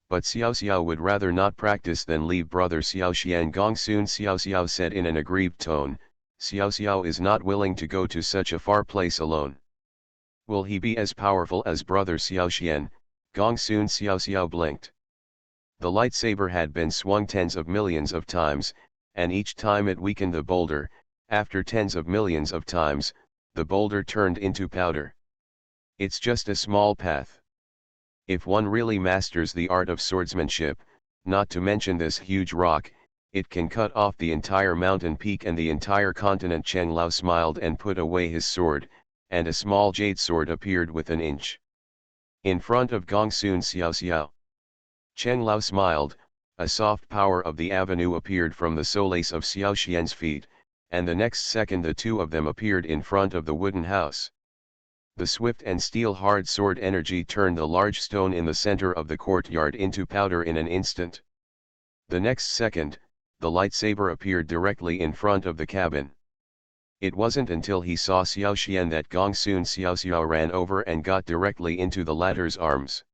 But Xiao would rather not practice than leave brother Xiao Xian. Gongsun Xiao said in an aggrieved tone, Xiao is not willing to go to such a far place alone. Will he be as powerful as brother Xiao Xian? Gongsun Xiao blinked. The lightsaber had been swung tens of millions of times, and each time it weakened the boulder. After tens of millions of times, the boulder turned into powder. It's just a small path. If one really masters the art of swordsmanship, not to mention this huge rock, it can cut off the entire mountain peak and the entire continent. Chen Lao smiled and put away his sword, and a small jade sword appeared within an inch. In front of Gongsun Xiao Xiao. Chen Lao smiled, a soft power of the avenue appeared from the solace of Xiao Xian's feet, and the next second the two of them appeared in front of the wooden house. The swift and steel-hard sword energy turned the large stone in the center of the courtyard into powder in an instant. The next second, the lightsaber appeared directly in front of the cabin. It wasn't until he saw Xiao Xian that Gongsun Xiao Xiao ran over and got directly into the latter's arms.